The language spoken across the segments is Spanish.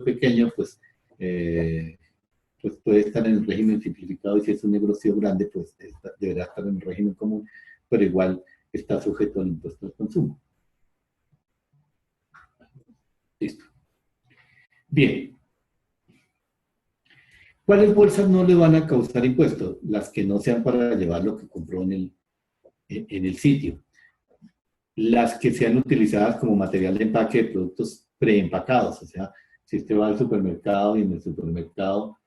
pequeño, pues puede estar en el régimen simplificado, y si es un negocio grande, pues deberá estar en el régimen común, pero igual está sujeto al impuesto al consumo. Listo. Bien. ¿Cuáles bolsas no le van a causar impuestos? Las que no sean para llevar lo que compró en el sitio. Las que sean utilizadas como material de empaque de productos preempacados. O sea, si usted va al supermercado y en el supermercado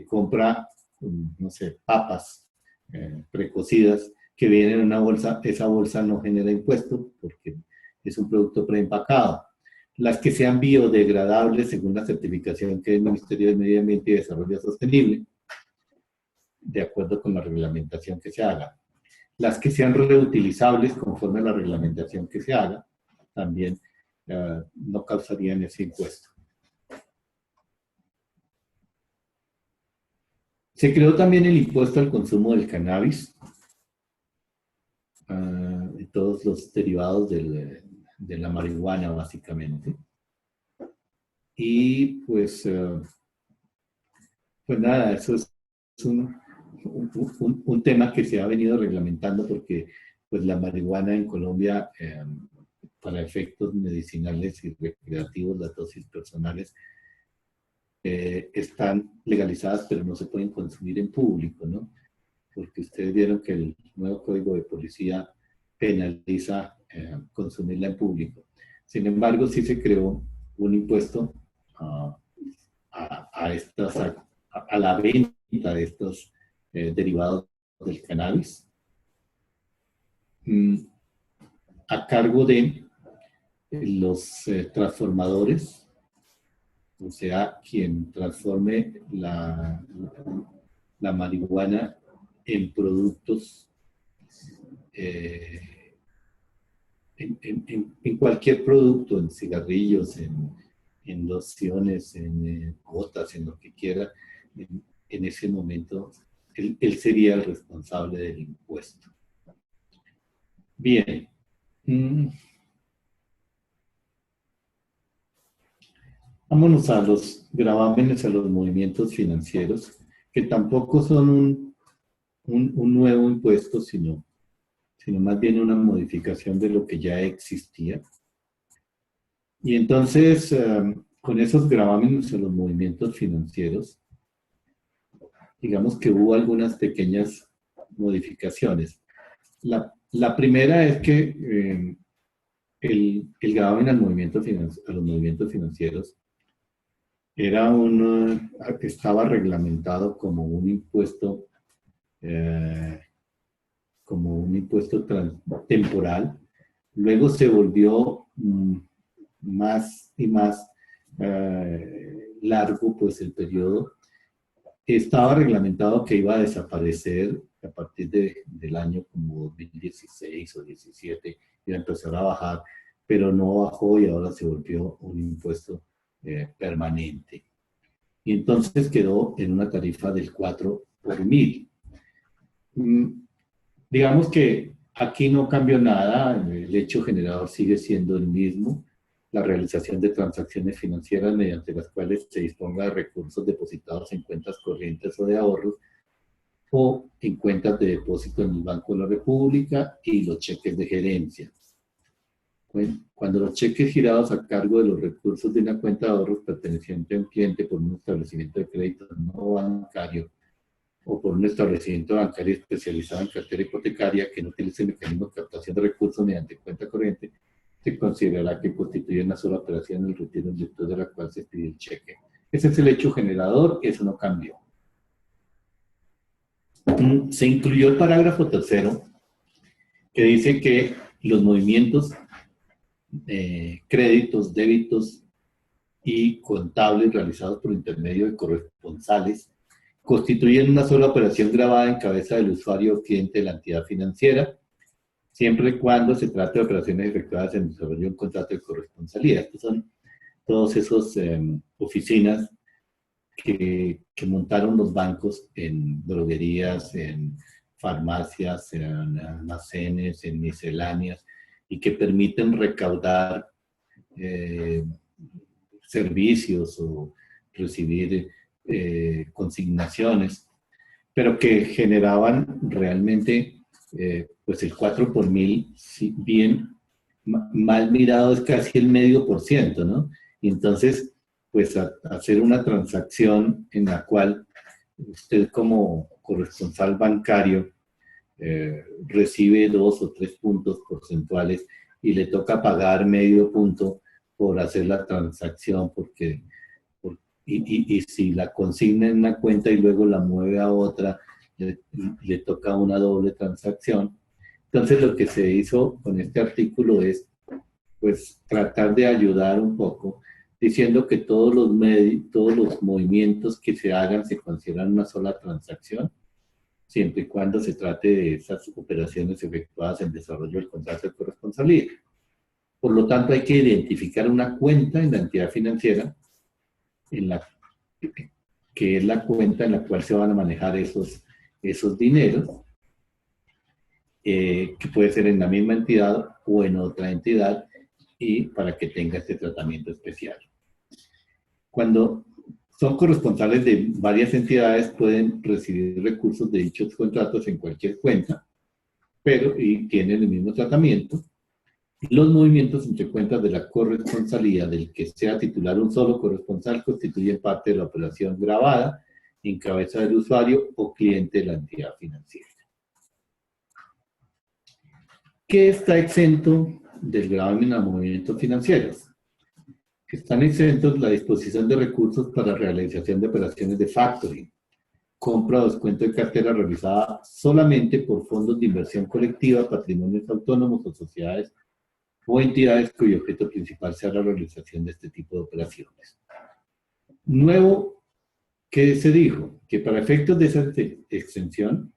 compra, no sé, papas precocidas que vienen en una bolsa, esa bolsa no genera impuesto porque es un producto preempacado. Las que sean biodegradables según la certificación que el Ministerio de Medio Ambiente y Desarrollo Sostenible, de acuerdo con la reglamentación que se haga. Las que sean reutilizables conforme a la reglamentación que se haga, también no causarían ese impuesto. Se creó también el impuesto al consumo del cannabis y todos los derivados de la marihuana, básicamente. Y pues nada, eso es un tema que se ha venido reglamentando porque pues la marihuana en Colombia, para efectos medicinales y recreativos, las dosis personales, están legalizadas, pero no se pueden consumir en público, ¿no? Porque ustedes vieron que el nuevo Código de Policía penaliza consumirla en público. Sin embargo, sí se creó un impuesto a la venta de estos derivados del cannabis, a cargo de los transformadores, o sea, quien transforme la marihuana en productos, en cualquier producto, en cigarrillos, en lociones, en gotas, en lo que quiera, en ese momento él sería el responsable del impuesto. Bien. Vámonos a los gravámenes, a los movimientos financieros, que tampoco son un nuevo impuesto, sino más bien una modificación de lo que ya existía. Y entonces, con esos gravámenes a los movimientos financieros, digamos que hubo algunas pequeñas modificaciones. La primera es que el gravamen a los movimientos financieros estaba reglamentado como un impuesto temporal. Luego se volvió más y más largo, pues, el periodo. Estaba reglamentado que iba a desaparecer a partir del año como 2016 o 17, y a empezar a bajar, pero no bajó y ahora se volvió un impuesto permanente. Y entonces quedó en una tarifa del 4 por 1000. Digamos que aquí no cambió nada, el hecho generador sigue siendo el mismo, la realización de transacciones financieras mediante las cuales se disponga de recursos depositados en cuentas corrientes o de ahorros, o en cuentas de depósito en el Banco de la República, y los cheques de gerencia. Cuando los cheques girados a cargo de los recursos de una cuenta de ahorros perteneciente a un cliente por un establecimiento de crédito no bancario o por un establecimiento bancario especializado en cartera hipotecaria que no utilice el mecanismo de captación de recursos mediante cuenta corriente, se considerará que constituye una sola operación en el retiro en virtud de la cual se expide el cheque. Ese es el hecho generador, eso no cambió. Se incluyó el parágrafo tercero, que dice que los movimientos créditos, débitos y contables realizados por intermedio de corresponsales constituyen una sola operación grabada en cabeza del usuario o cliente de la entidad financiera, siempre y cuando se trate de operaciones efectuadas en el desarrollo de un contrato de corresponsalía. Estos son todos esos oficinas que montaron los bancos en droguerías, en farmacias, en almacenes, en misceláneas, y que permiten recaudar servicios o recibir consignaciones, pero que generaban realmente pues el 4 por mil, si bien mal mirado es casi el 0,5%, ¿no? Y entonces, pues hacer una transacción en la cual usted como corresponsal bancario recibe 2 o 3 puntos porcentuales y le toca pagar medio punto por hacer la transacción, porque y si la consigna en una cuenta y luego la mueve a otra, le toca una doble transacción. Entonces lo que se hizo con este artículo es pues tratar de ayudar un poco, diciendo que todos los movimientos que se hagan se consideran una sola transacción, siempre y cuando se trate de esas operaciones efectuadas en desarrollo del contrato de corresponsalía. Por lo tanto, hay que identificar una cuenta en la entidad financiera, que es la cuenta en la cual se van a manejar esos dineros, que puede ser en la misma entidad o en otra entidad, y para que tenga este tratamiento especial. Cuando son corresponsales de varias entidades, pueden recibir recursos de dichos contratos en cualquier cuenta, y tienen el mismo tratamiento. Los movimientos entre cuentas de la corresponsalía del que sea titular un solo corresponsal constituyen parte de la operación grabada en cabeza del usuario o cliente de la entidad financiera. ¿Qué está exento del gravamen a movimientos financieros? Están exentos la disposición de recursos para realización de operaciones de factoring, compra o descuento de cartera realizada solamente por fondos de inversión colectiva, patrimonios autónomos o sociedades o entidades cuyo objeto principal sea la realización de este tipo de operaciones. Nuevo, ¿qué se dijo? Que para efectos de esa exención,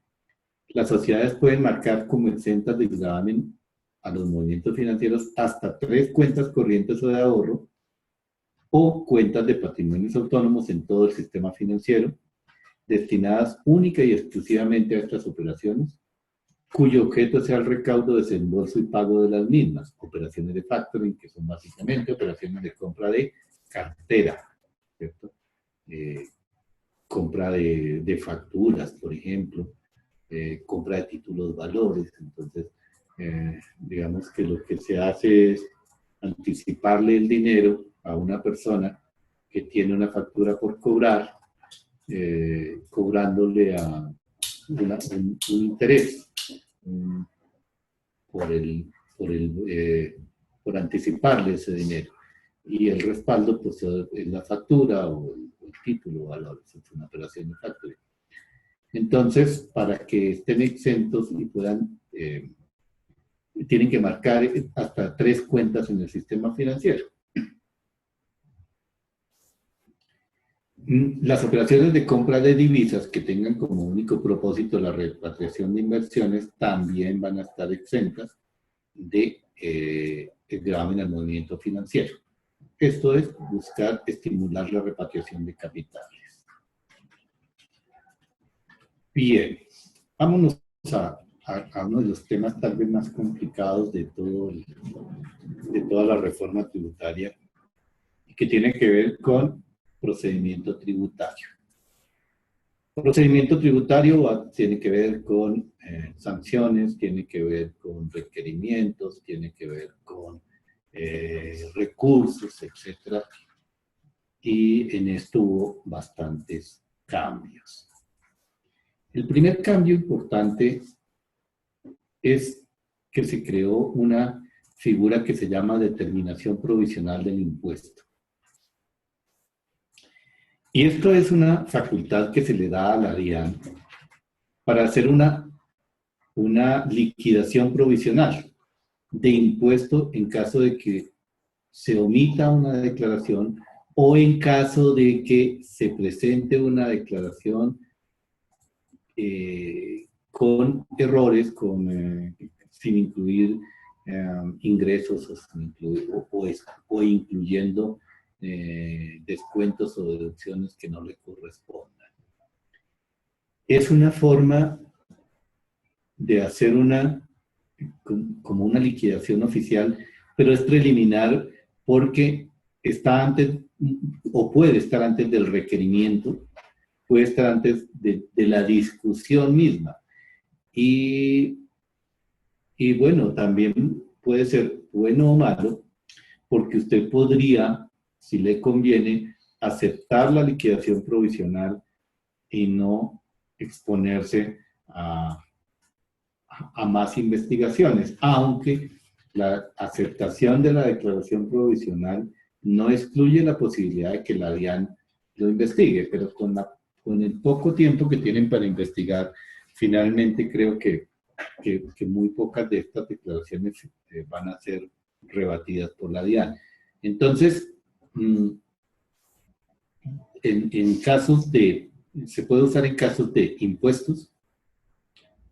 las sociedades pueden marcar como exentas de gravamen a los movimientos financieros hasta 3 cuentas corrientes o de ahorro o cuentas de patrimonios autónomos en todo el sistema financiero, destinadas única y exclusivamente a estas operaciones, cuyo objeto sea el recaudo, desembolso y pago de las mismas. Operaciones de factoring, que son básicamente operaciones de compra de cartera, ¿cierto? Compra de facturas, por ejemplo, compra de títulos valores. Entonces, digamos que lo que se hace es anticiparle el dinero a una persona que tiene una factura por cobrar, cobrándole a un interés por anticiparle ese dinero. Y el respaldo pues, es la factura o el título o valores, es una operación de factoring. Entonces, para que estén exentos y puedan, tienen que marcar hasta 3 cuentas en el sistema financiero. Las operaciones de compra de divisas que tengan como único propósito la repatriación de inversiones también van a estar exentas de gravamen al movimiento financiero. Esto es buscar estimular la repatriación de capitales. Bien, vámonos a uno de los temas tal vez más complicados de toda la reforma tributaria, que tiene que ver con procedimiento tributario. Procedimiento tributario tiene que ver con sanciones, tiene que ver con requerimientos, tiene que ver con recursos, etc. Y en esto hubo bastantes cambios. El primer cambio importante es que se creó una figura que se llama determinación provisional del impuesto. Y esto es una facultad que se le da a la DIAN para hacer una liquidación provisional de impuesto en caso de que se omita una declaración o en caso de que se presente una declaración con errores, sin incluir ingresos o incluyendo descuentos o deducciones que no le correspondan. Es una forma de hacer como una liquidación oficial, pero es preliminar porque está antes o puede estar antes del requerimiento, puede estar antes de la discusión misma. Y bueno, también puede ser bueno o malo, porque usted podría, si le conviene, aceptar la liquidación provisional y no exponerse a más investigaciones, aunque la aceptación de la declaración provisional no excluye la posibilidad de que la DIAN lo investigue, pero con el poco tiempo que tienen para investigar, finalmente creo que muy pocas de estas declaraciones van a ser rebatidas por la DIAN. Entonces, en casos se puede usar en casos de impuestos,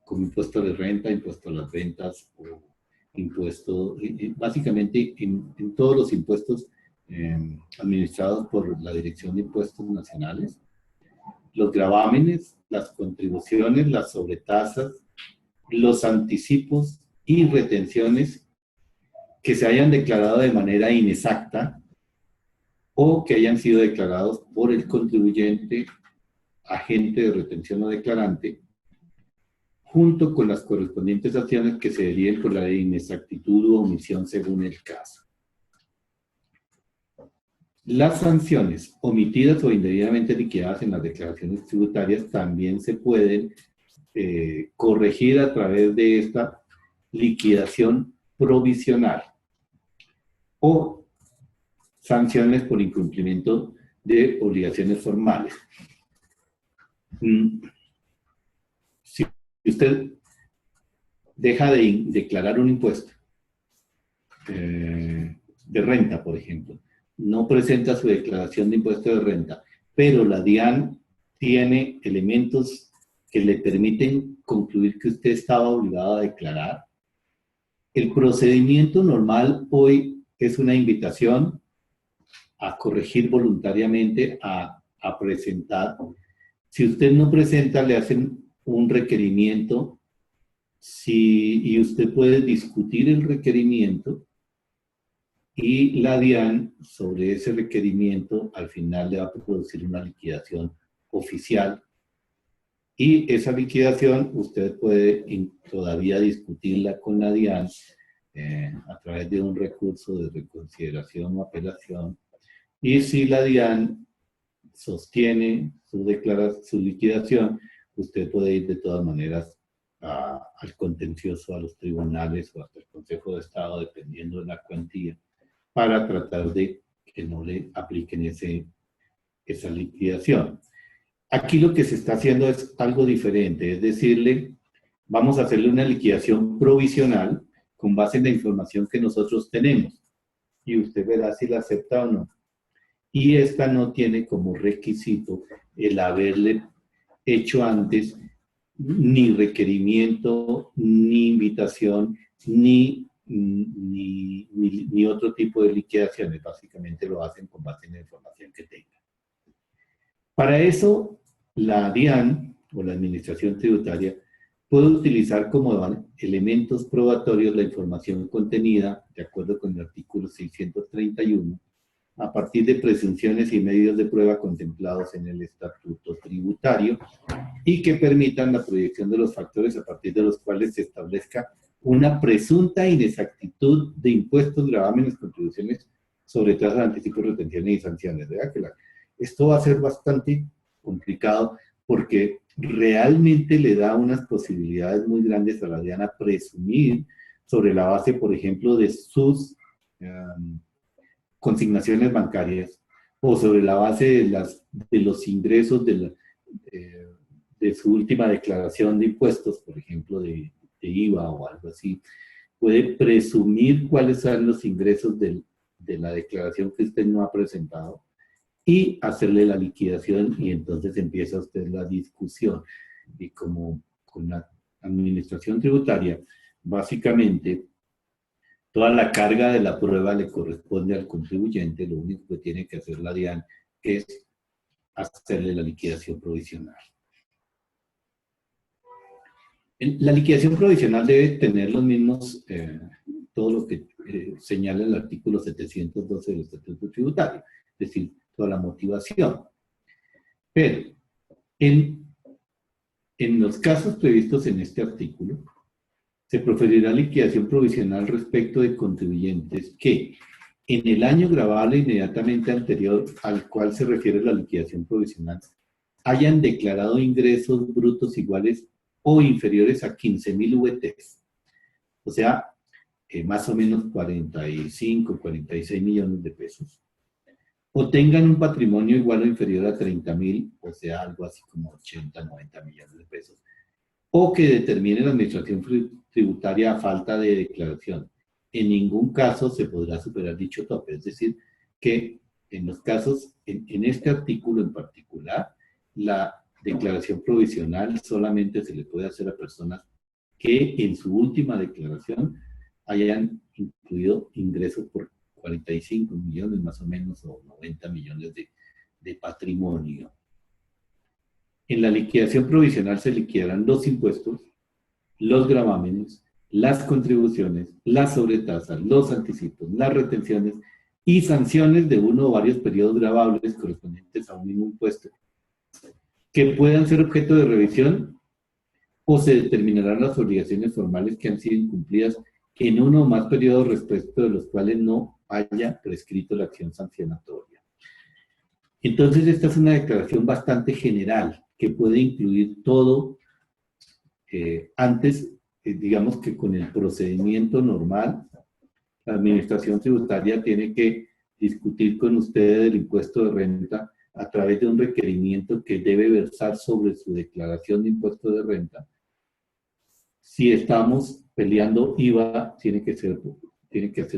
como impuesto de renta, impuesto a las ventas, o impuesto, básicamente en todos los impuestos administrados por la Dirección de Impuestos Nacionales, los gravámenes, las contribuciones, las sobretasas, los anticipos y retenciones que se hayan declarado de manera inexacta o que hayan sido declarados por el contribuyente, agente de retención o declarante, junto con las correspondientes acciones que se deriven por la inexactitud u omisión según el caso. Las sanciones omitidas o indebidamente liquidadas en las declaraciones tributarias también se pueden corregir a través de esta liquidación provisional o sanciones por incumplimiento de obligaciones formales. Si usted deja de declarar un impuesto de renta, por ejemplo, no presenta su declaración de impuesto de renta, pero la DIAN tiene elementos que le permiten concluir que usted estaba obligado a declarar, el procedimiento normal hoy es una invitación a corregir voluntariamente, a presentar. Si usted no presenta, le hacen un requerimiento y usted puede discutir el requerimiento y la DIAN sobre ese requerimiento al final le va a producir una liquidación oficial y esa liquidación usted puede todavía discutirla con la DIAN a través de un recurso de reconsideración o apelación. Y si la DIAN sostiene su liquidación, usted puede ir de todas maneras al contencioso, a los tribunales o hasta el Consejo de Estado, dependiendo de la cuantía, para tratar de que no le apliquen esa liquidación. Aquí lo que se está haciendo es algo diferente, es decirle, vamos a hacerle una liquidación provisional con base en la información que nosotros tenemos, y usted verá si la acepta o no. Y esta no tiene como requisito el haberle hecho antes ni requerimiento, ni invitación, ni otro tipo de liquidaciones. Básicamente lo hacen con base en la información que tengan. Para eso, la DIAN, o la Administración Tributaria, puede utilizar como elementos probatorios la información contenida, de acuerdo con el artículo 631, a partir de presunciones y medios de prueba contemplados en el Estatuto Tributario y que permitan la proyección de los factores a partir de los cuales se establezca una presunta inexactitud de impuestos, gravámenes, contribuciones sobre tasas de anticipo, retenciones y sanciones. ¿Verdad? Esto va a ser bastante complicado porque realmente le da unas posibilidades muy grandes a la DIAN a presumir sobre la base, por ejemplo, de sus consignaciones bancarias o sobre la base de los ingresos de su última declaración de impuestos, por ejemplo, de IVA o algo así. Puede presumir cuáles son los ingresos de la declaración que usted no ha presentado y hacerle la liquidación, y entonces empieza usted la discusión. Y como con la Administración Tributaria, básicamente toda la carga de la prueba le corresponde al contribuyente, lo único que tiene que hacer la DIAN es hacerle la liquidación provisional. La liquidación provisional debe tener los mismos, todo lo que señala el artículo 712 del Estatuto Tributario. es decir, toda la motivación. Pero en los casos previstos en este artículo, se proferirá liquidación provisional respecto de contribuyentes que, en el año gravable inmediatamente anterior al cual se refiere la liquidación provisional, hayan declarado ingresos brutos iguales o inferiores a 15.000 VTs. O sea, más o menos 45, 46 millones de pesos. O tengan un patrimonio igual o inferior a 30.000, o sea, algo así como 80, 90 millones de pesos. O que determine la administración tributaria a falta de declaración. En ningún caso se podrá superar dicho tope. Es decir, que en los casos, en este artículo en particular, la declaración provisional solamente se le puede hacer a personas que en su última declaración hayan incluido ingresos por 45 millones más o menos, o 90 millones de patrimonio. En la liquidación provisional se liquidarán los impuestos, los gravámenes, las contribuciones, las sobretasas, los anticipos, las retenciones y sanciones de uno o varios periodos gravables correspondientes a un mismo impuesto, que puedan ser objeto de revisión, o se determinarán las obligaciones formales que han sido incumplidas en uno o más periodos respecto de los cuales no haya prescrito la acción sancionatoria. Entonces, esta es una declaración bastante general, que puede incluir todo. Antes, digamos que con el procedimiento normal, la administración tributaria tiene que discutir con ustedes el impuesto de renta a través de un requerimiento que debe versar sobre su declaración de impuesto de renta. Si estamos peleando IVA, tiene que hacer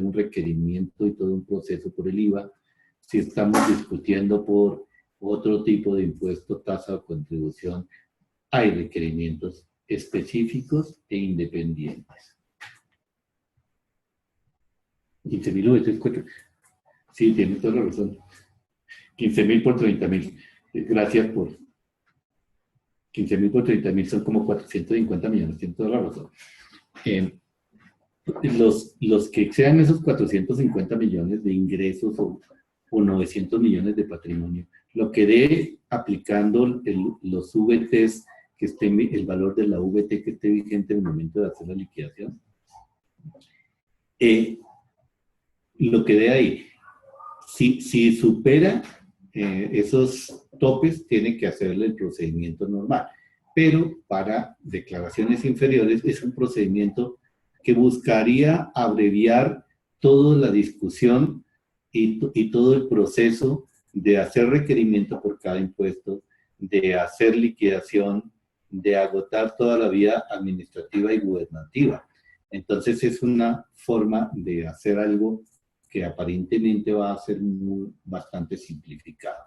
un requerimiento y todo un proceso por el IVA. Si estamos discutiendo por otro tipo de impuesto, tasa o contribución, hay requerimientos específicos e independientes. 15.000 sí, tiene toda la razón. 15.000 por 30.000. Gracias por... 15.000 por 30.000 son como 450 millones, tiene toda la razón. Los que excedan esos 450 millones de ingresos o 900 millones de patrimonio, lo que dé aplicando los VTs, que esté el valor de la VT que esté vigente en el momento de hacer la liquidación, lo que dé ahí, si supera esos topes, tiene que hacerle el procedimiento normal. Pero para declaraciones inferiores es un procedimiento que buscaría abreviar toda la discusión y todo el proceso de hacer requerimiento por cada impuesto, de hacer liquidación, de agotar toda la vía administrativa y gubernativa. Entonces es una forma de hacer algo que aparentemente va a ser bastante simplificado.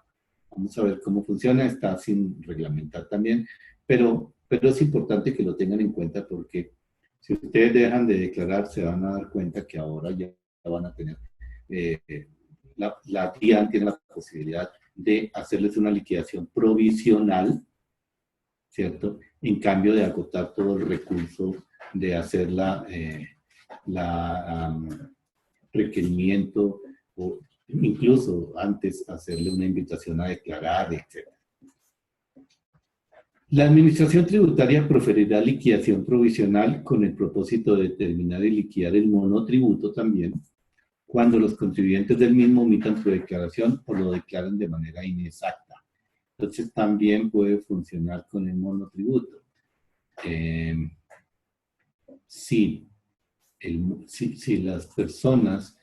Vamos a ver cómo funciona, está sin reglamentar también, pero es importante que lo tengan en cuenta, porque si ustedes dejan de declarar, se van a dar cuenta que ahora ya van a tener, la DIAN tiene la posibilidad de hacerles una liquidación provisional, ¿cierto? En cambio de agotar todo el recurso, de hacer requerimiento, o incluso antes hacerle una invitación a declarar, etc. La Administración Tributaria proferirá liquidación provisional con el propósito de determinar y liquidar el monotributo también, cuando los contribuyentes del mismo omitan su declaración o lo declaran de manera inexacta. Entonces también puede funcionar con el monotributo. Si las personas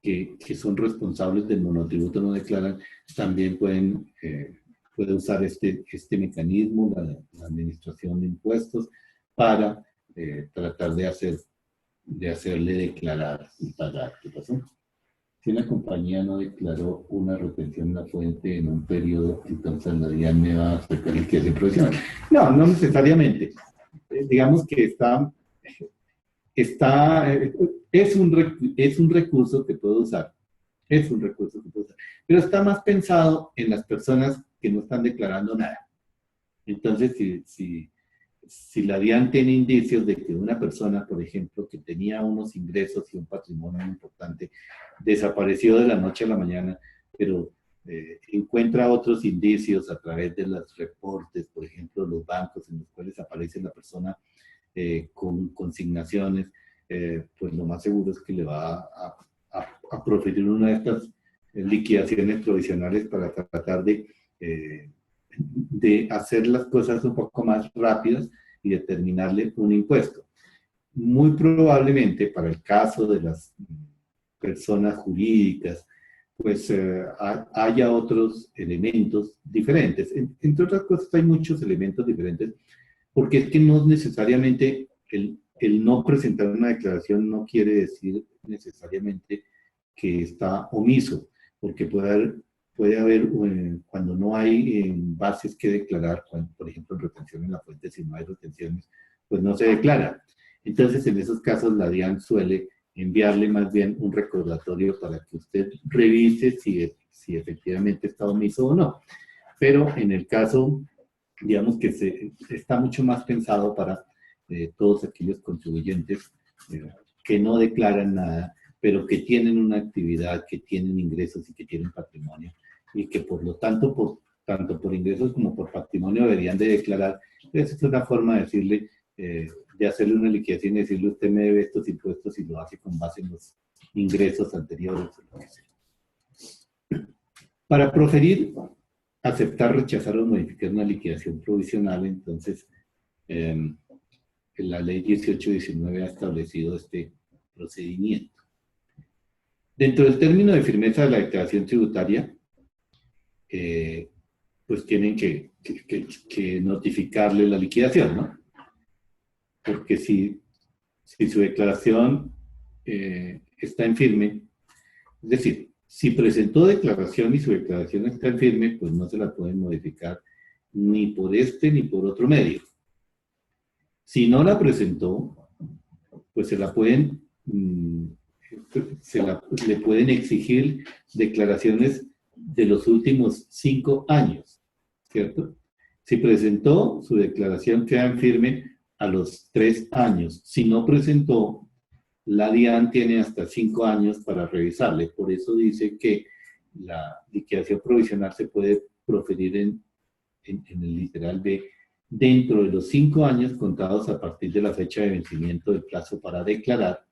que son responsables del monotributo no declaran, también puede usar este mecanismo, la administración de impuestos, para tratar de hacerle declarar y pagar. ¿Qué pasó? Si una compañía no declaró una retención en la fuente en un periodo, entonces la DIAN me va a aceptar liquidación provisional. No necesariamente. Digamos que es un recurso que puedo usar. Pero está más pensado en las personas que no están declarando nada. Entonces, si si la DIAN tiene indicios de que una persona, por ejemplo, que tenía unos ingresos y un patrimonio importante, desapareció de la noche a la mañana, pero encuentra otros indicios a través de los reportes, por ejemplo, los bancos en los cuales aparece la persona con consignaciones, pues lo más seguro es que le va a proferir una de estas liquidaciones provisionales para tratar de hacer las cosas un poco más rápidas y determinarle un impuesto. Muy probablemente para el caso de las personas jurídicas, pues haya otros elementos diferentes. Entre otras cosas, hay muchos elementos diferentes, porque es que no necesariamente el no presentar una declaración no quiere decir necesariamente que está omiso, porque puede haber cuando no hay bases que declarar, cuando, por ejemplo, en retención en la fuente, si no hay retenciones, pues no se declara. Entonces, en esos casos, la DIAN suele enviarle más bien un recordatorio para que usted revise si efectivamente está omiso o no. Pero en el caso, digamos que está mucho más pensado para todos aquellos contribuyentes que no declaran nada, pero que tienen una actividad, que tienen ingresos y que tienen patrimonio, y que por lo tanto, tanto por ingresos como por patrimonio deberían de declarar. Esa es una forma de decirle, de hacerle una liquidación y decirle, usted me debe estos impuestos y lo hace con base en los ingresos anteriores. Para proferir, aceptar, rechazar o modificar una liquidación provisional, entonces, la ley 1819 ha establecido este procedimiento. Dentro del término de firmeza de la declaración tributaria, pues tienen que notificarle la liquidación, ¿no? Porque si su declaración está en firme, es decir, si presentó declaración y su declaración está en firme, pues no se la pueden modificar ni por este ni por otro medio. Si no la presentó, pues se la pueden, le pueden exigir declaraciones de los últimos 5 años, ¿cierto? Si presentó, su declaración queda en firme a los 3 años. Si no presentó, la DIAN tiene hasta 5 años para revisarle. Por eso dice que la liquidación provisional se puede proferir en el literal B dentro de los 5 años contados a partir de la fecha de vencimiento del plazo para declarar,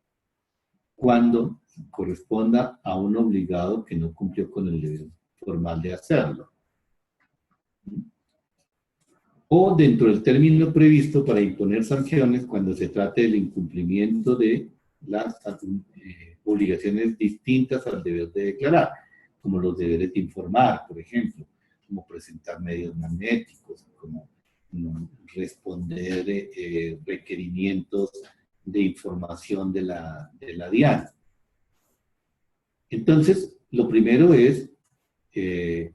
cuando corresponda a un obligado que no cumplió con el deber formal de hacerlo. O dentro del término previsto para imponer sanciones cuando se trate del incumplimiento de las obligaciones distintas al deber de declarar, como los deberes de informar, por ejemplo, como presentar medios magnéticos, como responder requerimientos de información de la DIAN. Entonces, lo primero es que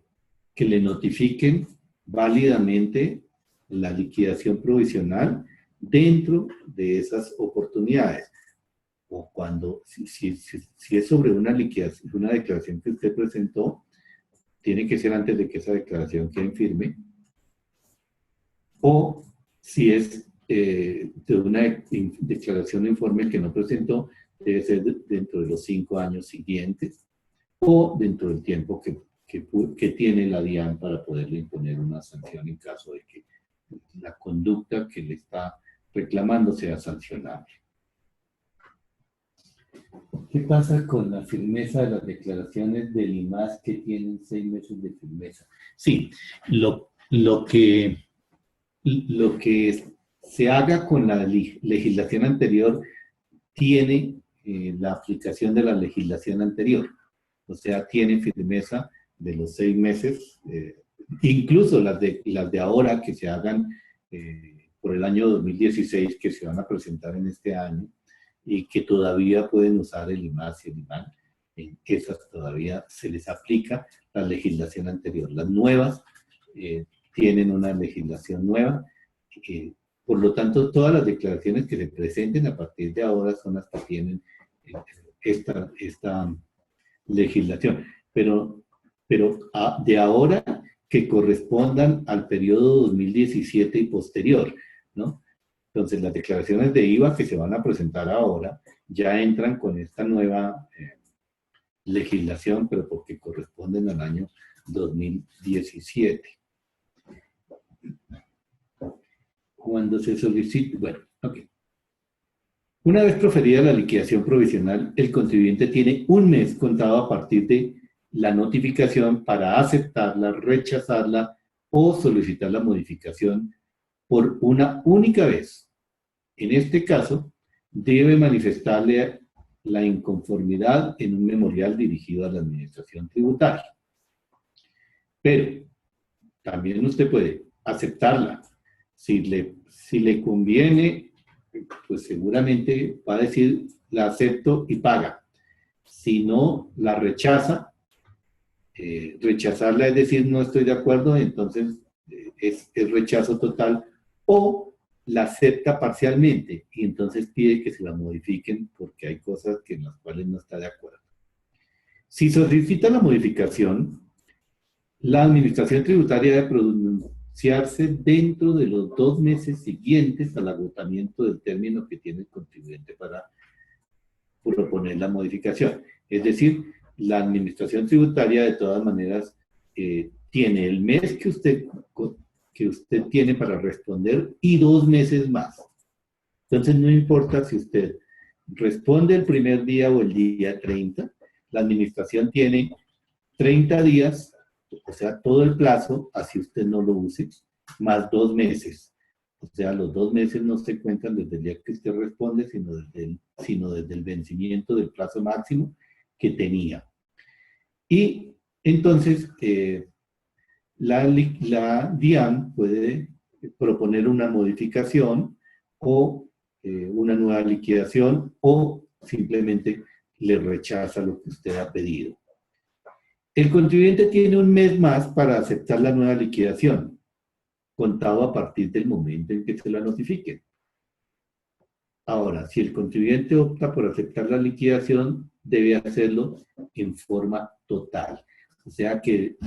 le notifiquen válidamente la liquidación provisional dentro de esas oportunidades. O cuando, si es sobre una liquidación, una declaración que usted presentó, tiene que ser antes de que esa declaración quede firme. O si es de una declaración informe que no presentó, debe ser dentro de los 5 años siguientes o dentro del tiempo que tiene la DIAN para poderle imponer una sanción en caso de que la conducta que le está reclamando sea sancionable. ¿Qué pasa con la firmeza de las declaraciones del IMAS que tienen 6 meses de firmeza? Sí, lo que se haga con la legislación anterior tiene la aplicación de la legislación anterior. O sea, tiene firmeza de los 6 meses, incluso las de ahora que se hagan por el año 2016, que se van a presentar en este año, y que todavía pueden usar el IMAS y el IMAN, en esas todavía se les aplica la legislación anterior. Las nuevas tienen una legislación nueva, por lo tanto, todas las declaraciones que se presenten a partir de ahora son las que tienen esta legislación. Pero de ahora que correspondan al periodo 2017 y posterior, ¿no? Entonces, las declaraciones de IVA que se van a presentar ahora ya entran con esta nueva legislación, pero porque corresponden al año 2017. Cuando se solicite, bueno, ok. Una vez proferida la liquidación provisional, el contribuyente tiene un mes contado a partir de la notificación para aceptarla, rechazarla o solicitar la modificación por una única vez. En este caso, debe manifestarle la inconformidad en un memorial dirigido a la Administración Tributaria. Pero también usted puede aceptarla. Si le conviene, pues seguramente va a decir, la acepto y paga. Si no, la rechaza. Rechazarla es decir, no estoy de acuerdo, entonces es rechazo total, o la acepta parcialmente y entonces pide que se la modifiquen porque hay cosas en las cuales no está de acuerdo. Si solicita la modificación, la Administración Tributaria debe pronunciarse dentro de los 2 meses siguientes al agotamiento del término que tiene el contribuyente para proponer la modificación. Es decir, la Administración Tributaria de todas maneras tiene el mes que usted tiene para responder y 2 meses más. Entonces no importa si usted responde el primer día o el día 30, la Administración tiene 30 días, o sea, todo el plazo, así usted no lo use, más 2 meses. O sea, los 2 meses no se cuentan desde el día que usted responde, sino desde el vencimiento del plazo máximo que tenía. Y entonces, la DIAN puede proponer una modificación o una nueva liquidación o simplemente le rechaza lo que usted ha pedido. El contribuyente tiene un mes más para aceptar la nueva liquidación, contado a partir del momento en que se la notifique. Ahora, si el contribuyente opta por aceptar la liquidación, debe hacerlo en forma total. O sea que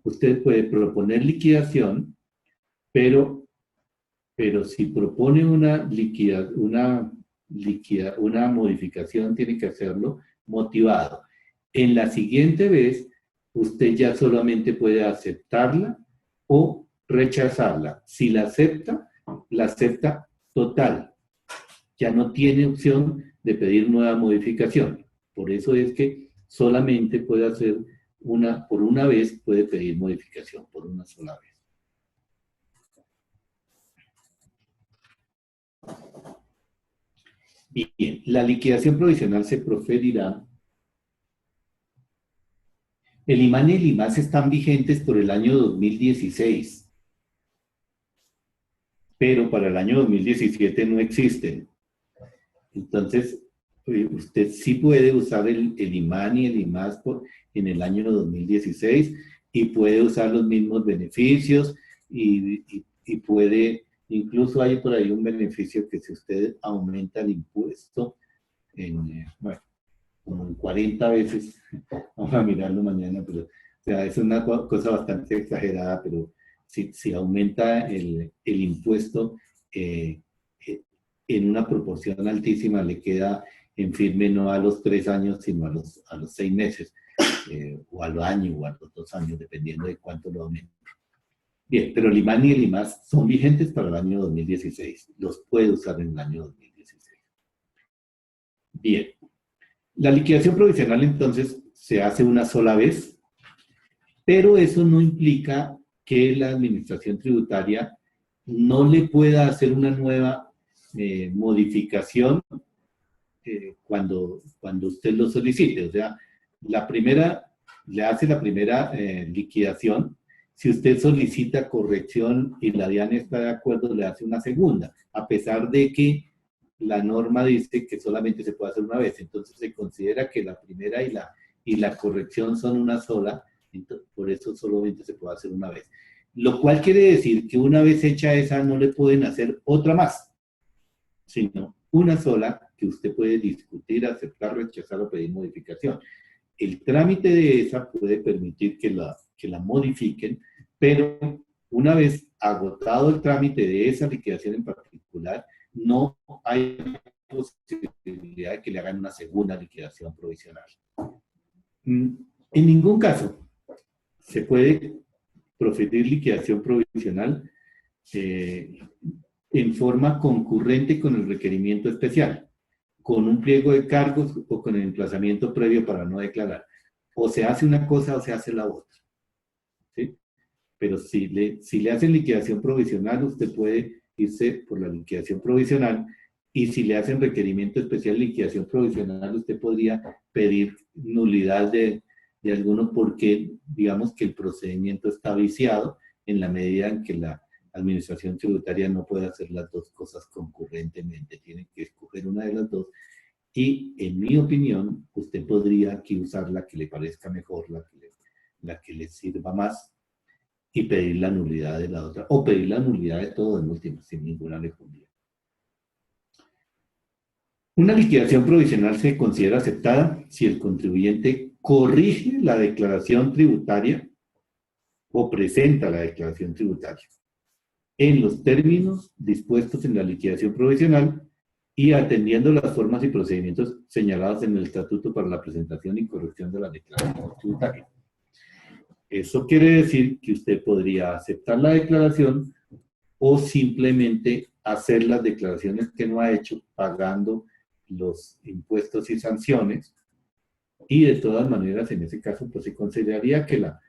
usted puede proponer liquidación, pero si propone una modificación, tiene que hacerlo motivado. En la siguiente vez, usted ya solamente puede aceptarla o rechazarla. Si la acepta total. Ya no tiene opción de pedir nueva modificación. Por eso es que solamente puede hacer por una vez, puede pedir modificación, por una sola vez. Bien, la liquidación provisional se proferirá. El IMAN y el IMAS están vigentes por el año 2016, pero para el año 2017 no existen. Entonces, usted sí puede usar el IMAN y el IMAS en el año 2016 y puede usar los mismos beneficios y puede, incluso hay por ahí un beneficio que si usted aumenta el impuesto bueno, como en 40 veces, vamos a mirarlo mañana, pero o sea, es una cosa bastante exagerada, pero si aumenta el impuesto en una proporción altísima, le queda en firme no a los 3 años, sino a los 6 meses, o al año, o a los 2 años, dependiendo de cuánto lo aumente. Bien, pero el IMAN y el IMAS son vigentes para el año 2016. Los puede usar en el año 2016. Bien. La liquidación provisional, entonces, se hace una sola vez, pero eso no implica que la Administración Tributaria no le pueda hacer una nueva modificación cuando usted lo solicite. O sea, le hace la primera liquidación. Si usted solicita corrección y la DIAN está de acuerdo, le hace una segunda, a pesar de que la norma dice que solamente se puede hacer una vez. Entonces se considera que la primera y la corrección son una sola, entonces, por eso solamente se puede hacer una vez. Lo cual quiere decir que una vez hecha esa no le pueden hacer otra más, sino una sola que usted puede discutir, aceptar, rechazar o pedir modificación. El trámite de esa puede permitir que la modifiquen, pero una vez agotado el trámite de esa liquidación en particular, no hay posibilidad de que le hagan una segunda liquidación provisional. En ningún caso se puede proferir liquidación provisional en forma concurrente con el requerimiento especial, con un pliego de cargos o con el emplazamiento previo para no declarar. O se hace una cosa o se hace la otra. ¿Sí? Pero si le hacen liquidación provisional, usted puede irse por la liquidación provisional, y si le hacen requerimiento especial de liquidación provisional, usted podría pedir nulidad de alguno porque digamos que el procedimiento está viciado en la medida en que la administración tributaria no puede hacer las dos cosas concurrentemente, tiene que escoger una de las dos, y en mi opinión, usted podría aquí usar la que le parezca mejor, la que le sirva más, y pedir la nulidad de la otra, o pedir la nulidad de todo en última, sin ninguna responsabilidad. Una liquidación provisional se considera aceptada si el contribuyente corrige la declaración tributaria o presenta la declaración tributaria en los términos dispuestos en la liquidación provisional y atendiendo las formas y procedimientos señalados en el Estatuto para la presentación y corrección de la declaración tributaria. Eso quiere decir que usted podría aceptar la declaración o simplemente hacer las declaraciones que no ha hecho pagando los impuestos y sanciones, y de todas maneras en ese caso pues se consideraría que la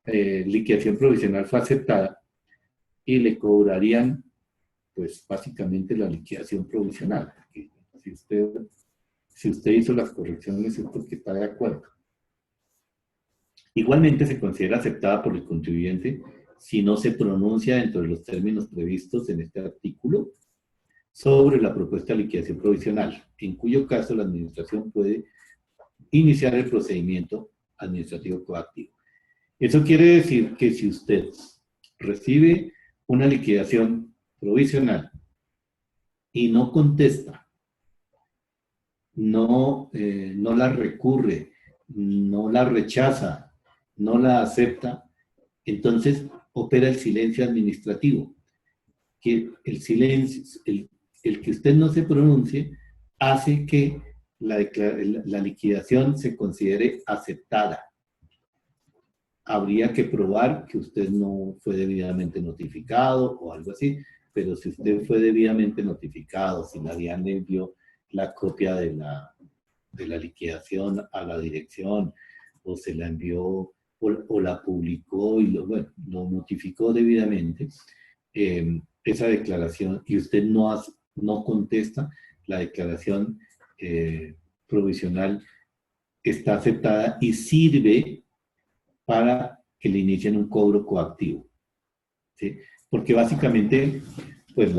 liquidación provisional fue aceptada y le cobrarían pues básicamente la liquidación provisional. Si usted hizo las correcciones es porque está de acuerdo. Igualmente se considera aceptada por el contribuyente si no se pronuncia dentro de los términos previstos en este artículo sobre la propuesta de liquidación provisional, en cuyo caso la administración puede iniciar el procedimiento administrativo coactivo. Eso quiere decir que si usted recibe una liquidación provisional y no contesta, no la recurre, no la rechaza, no la acepta, entonces opera el silencio administrativo, que el silencio, el que usted no se pronuncie hace que la liquidación se considere aceptada. Habría que probar que usted no fue debidamente notificado o algo así, pero si usted fue debidamente notificado, si la DIAN le envió la copia de la liquidación a la dirección, o se la envió o la publicó y lo notificó debidamente, esa declaración, y usted no contesta, la declaración provisional está aceptada y sirve para que le inicien un cobro coactivo, ¿sí? Porque básicamente, pues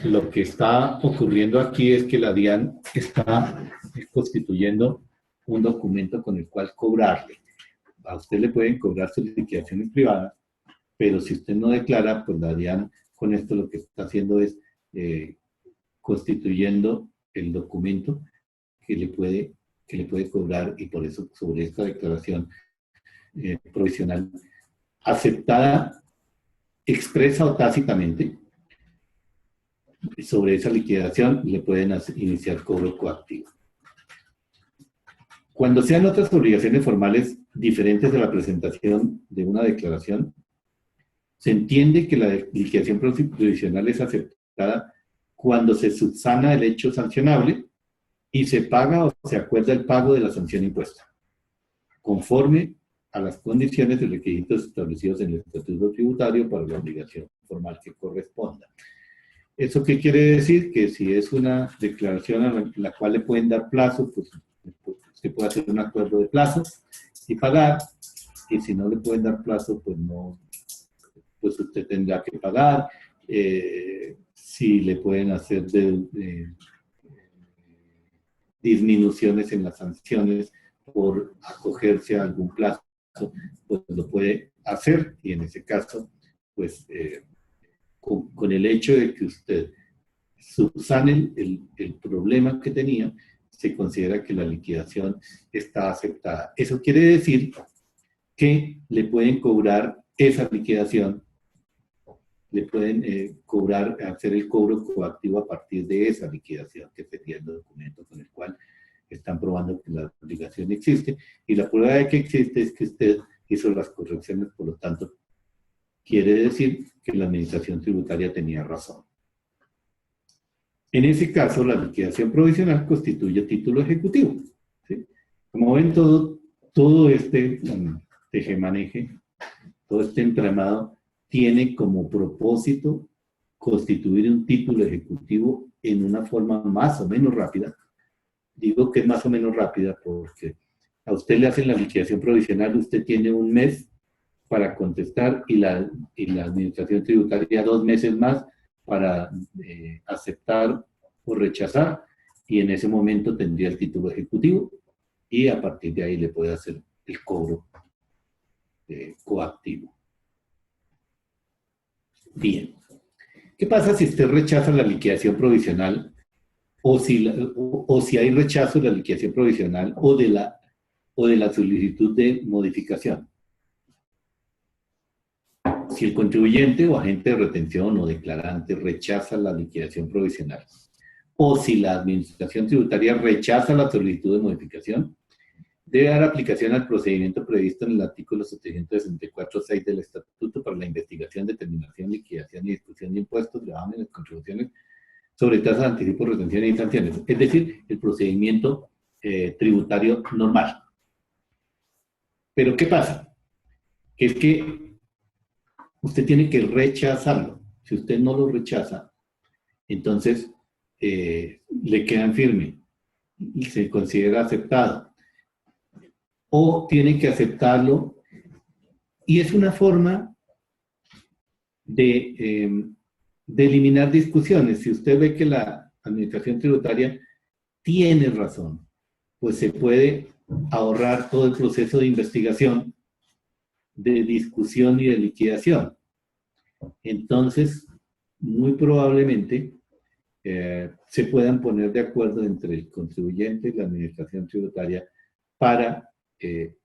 lo que está ocurriendo aquí es que la DIAN está constituyendo un documento con el cual cobrarle. A usted le pueden cobrar sus liquidaciones privadas, pero si usted no declara, pues la DIAN con esto lo que está haciendo es constituyendo el documento que le puede cobrar, y por eso sobre esta declaración provisional aceptada expresa o tácitamente, sobre esa liquidación le pueden iniciar cobro coactivo. Cuando sean otras obligaciones formales diferentes de la presentación de una declaración, se entiende que la liquidación provisional es aceptada cuando se subsana el hecho sancionable y se paga o se acuerda el pago de la sanción impuesta, conforme a las condiciones y requisitos establecidos en el Estatuto Tributario para la obligación formal que corresponda. ¿Eso qué quiere decir? Que si es una declaración a la cual le pueden dar plazo, pues se puede hacer un acuerdo de plazo y pagar, y si no le pueden dar plazo, pues no, pues usted tendrá que pagar. Si le pueden hacer disminuciones en las sanciones por acogerse a algún plazo, pues lo puede hacer, y en ese caso, pues con el hecho de que usted subsane el problema que tenía, se considera que la liquidación está aceptada. Eso quiere decir que le pueden cobrar esa liquidación le pueden cobrar, hacer el cobro coactivo a partir de esa liquidación, que sería el documento con el cual están probando que la obligación existe. Y la prueba de que existe es que usted hizo las correcciones, por lo tanto, quiere decir que la administración tributaria tenía razón. En ese caso, la liquidación provisional constituye título ejecutivo, ¿sí? Como ven, todo este tejemaneje, todo este entramado, tiene como propósito constituir un título ejecutivo en una forma más o menos rápida. Digo que es más o menos rápida porque a usted le hacen la liquidación provisional, usted tiene un mes para contestar y la administración tributaria 2 meses más para aceptar o rechazar, y en ese momento tendría el título ejecutivo y a partir de ahí le puede hacer el cobro coactivo. Bien. ¿Qué pasa si usted rechaza la liquidación provisional o si hay rechazo de la liquidación provisional o de la solicitud de modificación? Si el contribuyente o agente de retención o declarante rechaza la liquidación provisional, o si la administración tributaria rechaza la solicitud de modificación, debe dar aplicación al procedimiento previsto en el artículo 764.6 del Estatuto para la investigación, determinación, liquidación y discusión de impuestos, gravámenes, contribuciones sobre tasas de anticipo, retenciones y sanciones. Es decir, el procedimiento tributario normal. Pero ¿qué pasa? Es que usted tiene que rechazarlo. Si usted no lo rechaza, entonces le quedan firme y se considera aceptado. O tiene que aceptarlo, y es una forma de eliminar discusiones. Si usted ve que la administración tributaria tiene razón, pues se puede ahorrar todo el proceso de investigación, de discusión y de liquidación. Entonces, muy probablemente se puedan poner de acuerdo entre el contribuyente y la administración tributaria para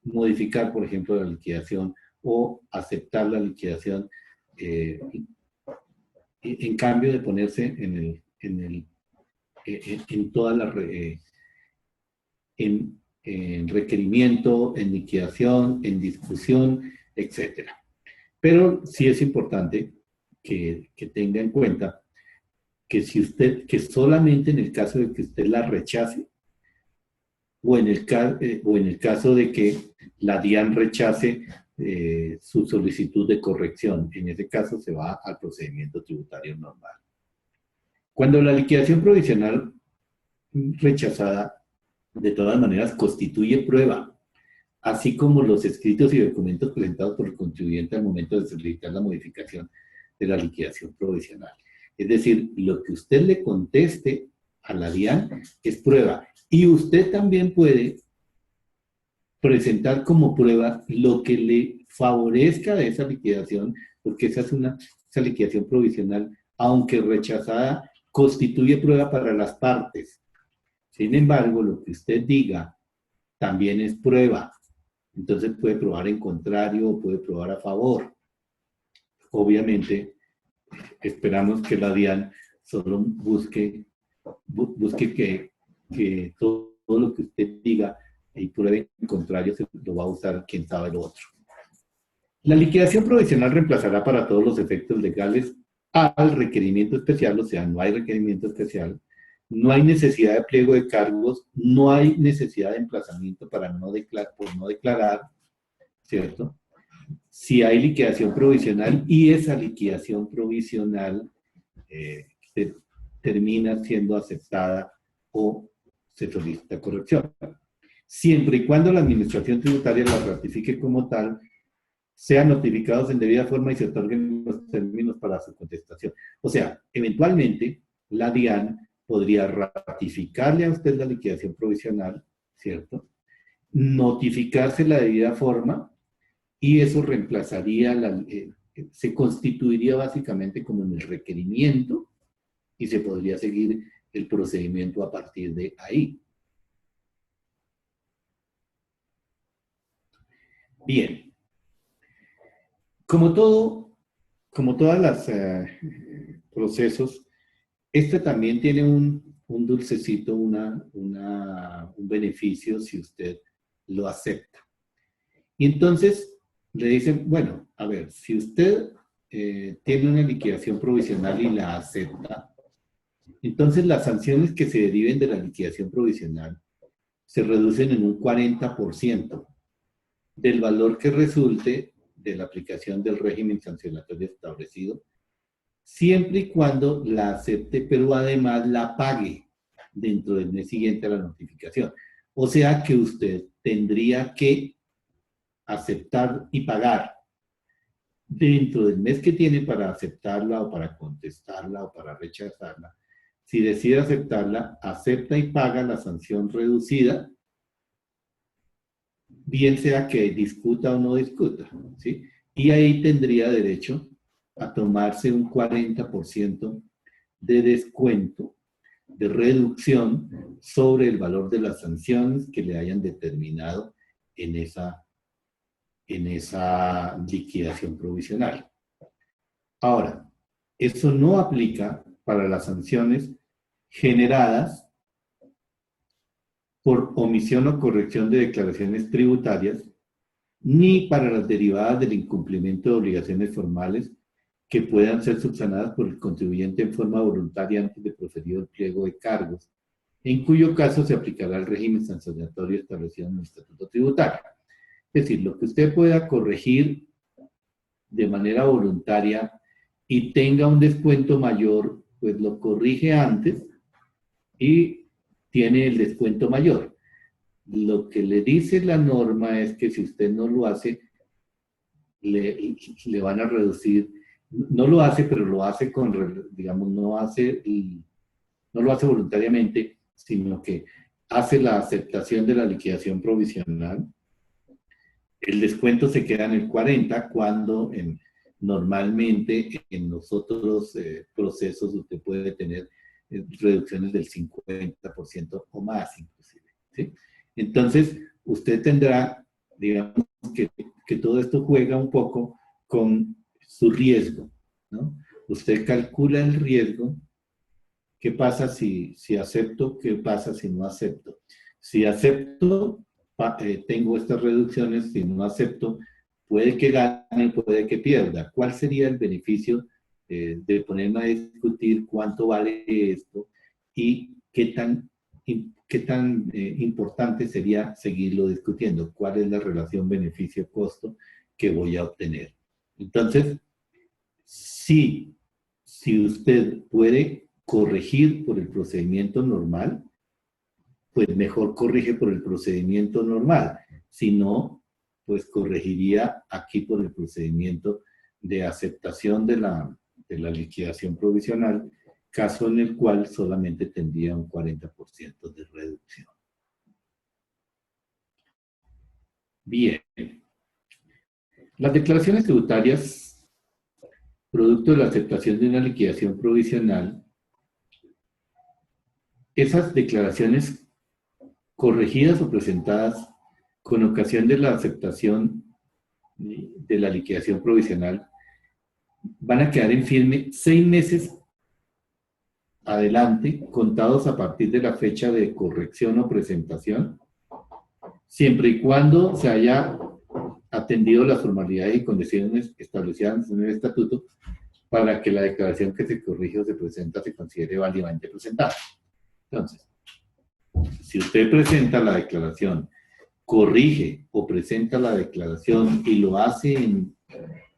modificar, por ejemplo, la liquidación o aceptar la liquidación en cambio de ponerse en toda la en requerimiento, en liquidación, en discusión, etc. Pero sí es importante que tenga en cuenta que que solamente en el caso de que usted la rechace, o en el caso de que la DIAN rechace su solicitud de corrección, en ese caso se va al procedimiento tributario normal. Cuando la liquidación provisional rechazada, de todas maneras, constituye prueba, así como los escritos y documentos presentados por el contribuyente al momento de solicitar la modificación de la liquidación provisional. Es decir, lo que usted le conteste a la DIAN es prueba. Y usted también puede presentar como prueba lo que le favorezca de esa liquidación, porque esa liquidación provisional, aunque rechazada, constituye prueba para las partes. Sin embargo, lo que usted diga también es prueba. Entonces puede probar en contrario o puede probar a favor. Obviamente, esperamos que la DIAN solo busque que todo lo que usted diga y pruebe en contrario se lo va a usar quien sabe lo otro. La liquidación provisional reemplazará para todos los efectos legales al requerimiento especial, o sea, no hay requerimiento especial, no hay necesidad de pliego de cargos, no hay necesidad de emplazamiento por no declarar, ¿cierto? Si hay liquidación provisional y esa liquidación provisional termina siendo aceptada o se solicita corrección. Siempre y cuando la administración tributaria la ratifique como tal, sean notificados en debida forma y se otorguen los términos para su contestación. O sea, eventualmente la DIAN podría ratificarle a usted la liquidación provisional, ¿cierto? Notificarse la debida forma y eso reemplazaría, se constituiría básicamente como en el requerimiento y se podría seguir el procedimiento a partir de ahí. Bien. Como todo como todas las procesos, este también tiene un dulcecito, un beneficio si usted lo acepta. Y entonces le dicen, bueno, a ver, si usted tiene una liquidación provisional y la acepta, entonces las sanciones que se deriven de la liquidación provisional se reducen en un 40% del valor que resulte de la aplicación del régimen sancionatorio establecido, siempre y cuando la acepte, pero además la pague dentro del mes siguiente a la notificación. O sea que usted tendría que aceptar y pagar dentro del mes que tiene para aceptarla o para contestarla o para rechazarla. Si decide aceptarla, acepta y paga la sanción reducida, bien sea que discuta o no discuta, ¿sí? Y ahí tendría derecho a tomarse un 40% de descuento, de reducción sobre el valor de las sanciones que le hayan determinado en esa liquidación provisional. Ahora, eso no aplica para las sanciones generadas por omisión o corrección de declaraciones tributarias, ni para las derivadas del incumplimiento de obligaciones formales que puedan ser subsanadas por el contribuyente en forma voluntaria antes de proferido el pliego de cargos, en cuyo caso se aplicará el régimen sancionatorio establecido en el Estatuto Tributario. Es decir, lo que usted pueda corregir de manera voluntaria y tenga un descuento mayor, pues lo corrige antes y tiene el descuento mayor. Lo que le dice la norma es que si usted no lo hace, le van a reducir, no lo hace, pero lo hace con, digamos, no lo hace voluntariamente, sino que hace la aceptación de la liquidación provisional. El descuento se queda en el 40% cuando normalmente en los otros procesos usted puede tener reducciones del 50% o más inclusive, ¿sí? Entonces, usted tendrá, digamos, que todo esto juega un poco con su riesgo, ¿no? Usted calcula el riesgo. ¿Qué pasa si acepto? ¿Qué pasa si no acepto? Si acepto, tengo estas reducciones. Si no acepto, puede que gane, puede que pierda. ¿Cuál sería el beneficio de ponerme a discutir cuánto vale esto y qué tan importante sería seguirlo discutiendo? ¿Cuál es la relación beneficio-costo que voy a obtener? Entonces, si usted puede corregir por el procedimiento normal, pues mejor corrige por el procedimiento normal. Si no, pues corregiría aquí por el procedimiento de aceptación de la liquidación provisional, caso en el cual solamente tendría un 40% de reducción. Bien. Las declaraciones tributarias, producto de la aceptación de una liquidación provisional, esas declaraciones corregidas o presentadas con ocasión de la aceptación de la liquidación provisional van a quedar en firme 6 meses adelante, contados a partir de la fecha de corrección o presentación, siempre y cuando se haya atendido las formalidades y condiciones establecidas en el estatuto para que la declaración que se corrige o se presenta se considere válidamente presentada. Entonces, si usted presenta la declaración, corrige o presenta la declaración y lo hace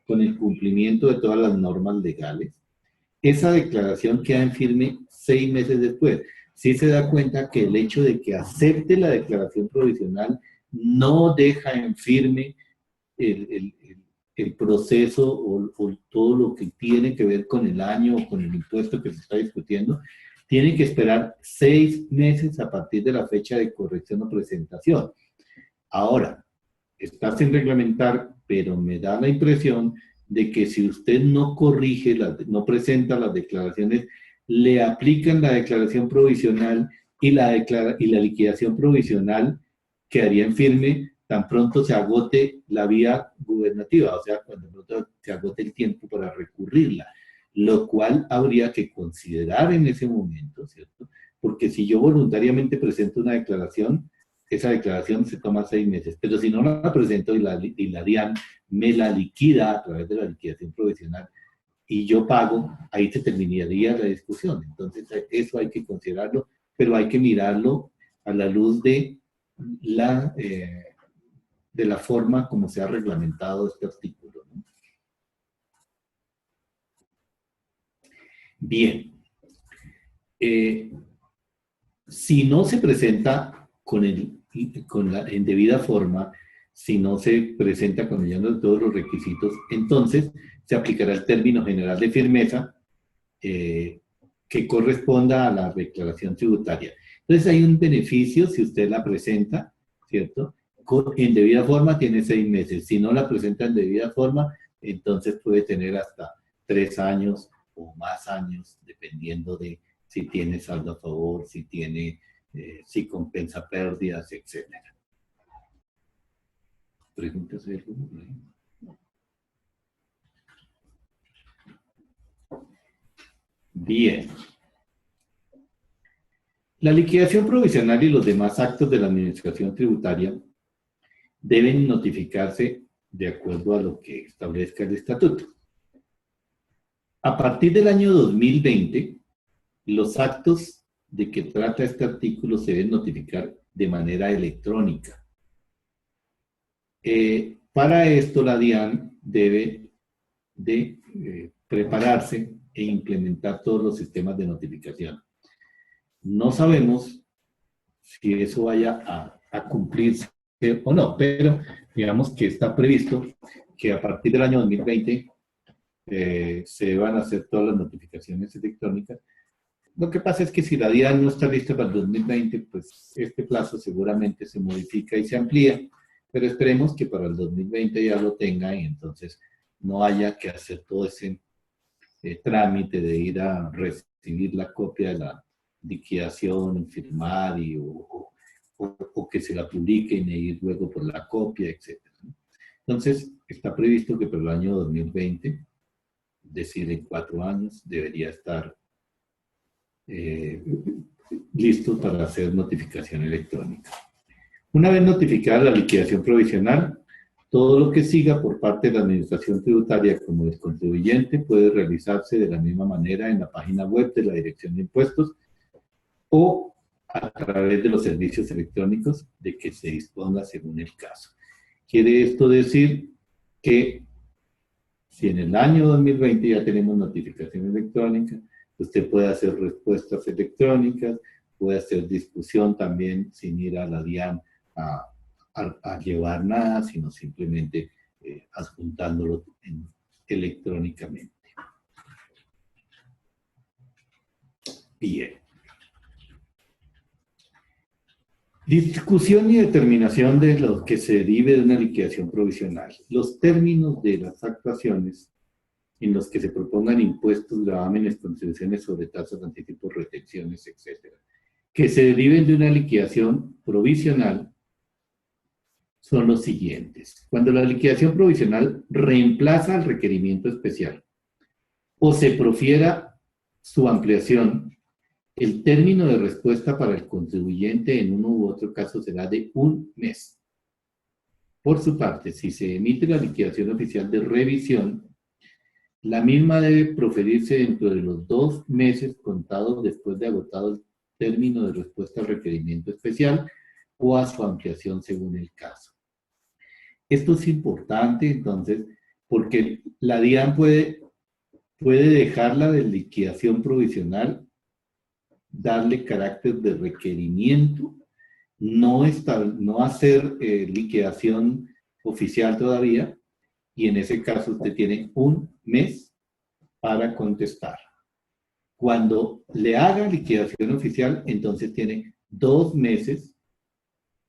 con el cumplimiento de todas las normas legales, esa declaración queda en firme 6 meses después. Si se da cuenta que el hecho de que acepte la declaración provisional no deja en firme el proceso o todo lo que tiene que ver con el año o con el impuesto que se está discutiendo, tienen que esperar 6 meses a partir de la fecha de corrección o presentación. Ahora, está sin reglamentar, pero me da la impresión de que si usted no corrige, no presenta las declaraciones, le aplican la declaración provisional y la liquidación provisional quedaría en firme tan pronto se agote la vía gubernativa, o sea, cuando pronto se agote el tiempo para recurrirla, lo cual habría que considerar en ese momento, ¿cierto? Porque si yo voluntariamente presento una declaración, esa declaración se toma 6 meses, pero si no la presento y la DIAN me la liquida a través de la liquidación provisional y yo pago, ahí se terminaría la discusión. Entonces, eso hay que considerarlo, pero hay que mirarlo a la luz de la forma como se ha reglamentado este artículo, ¿no? Bien. Si no se presenta en debida forma, si no se presenta con todos los requisitos, entonces se aplicará el término general de firmeza que corresponda a la declaración tributaria. Entonces hay un beneficio si usted la presenta, ¿cierto? En debida forma tiene 6 meses. Si no la presenta en debida forma, entonces puede tener hasta 3 años o más años, dependiendo de si tiene saldo a favor, si compensa pérdidas, etc. ¿Preguntas de alguno? Bien. La liquidación provisional y los demás actos de la administración tributaria deben notificarse de acuerdo a lo que establezca el estatuto. A partir del año 2020, los actos de que trata este artículo se deben notificar de manera electrónica. Para esto, la DIAN debe de prepararse e implementar todos los sistemas de notificación. No sabemos si eso vaya a cumplirse o no, pero digamos que está previsto que a partir del año 2020 se van a hacer todas las notificaciones electrónicas. Lo que pasa es que si la DIAN no está lista para el 2020, pues este plazo seguramente se modifica y se amplía, pero esperemos que para el 2020 ya lo tenga y entonces no haya que hacer todo ese trámite de ir a recibir la copia de la liquidación, firmar o que se la publiquen e ir luego por la copia, etc. Entonces, está previsto que para el año 2020, es decir, en 4 años, debería estar listo para hacer notificación electrónica. Una vez notificada la liquidación provisional, todo lo que siga por parte de la Administración Tributaria como el contribuyente puede realizarse de la misma manera en la página web de la Dirección de Impuestos o a través de los servicios electrónicos de que se disponga según el caso. Quiere esto decir que si en el año 2020 ya tenemos notificación electrónica, usted puede hacer respuestas electrónicas, puede hacer discusión también sin ir a la DIAN a llevar nada, sino simplemente adjuntándolo electrónicamente. Bien. Discusión y determinación de lo que se derive de una liquidación provisional. Los términos de las actuaciones en los que se propongan impuestos, gravámenes, contribuciones sobre tasas, anticipos, retenciones, etc., que se deriven de una liquidación provisional son los siguientes. Cuando la liquidación provisional reemplaza al requerimiento especial o se profiera su ampliación, el término de respuesta para el contribuyente en uno u otro caso será de 1 mes. Por su parte, si se emite la liquidación oficial de revisión, la misma debe proferirse dentro de los 2 meses contados después de agotado el término de respuesta al requerimiento especial o a su ampliación según el caso. Esto es importante, entonces, porque la DIAN puede dejarla de liquidación provisional, darle carácter de requerimiento, no hacer liquidación oficial todavía, y en ese caso usted tiene 1 mes para contestar. Cuando le haga liquidación oficial, entonces tiene 2 meses,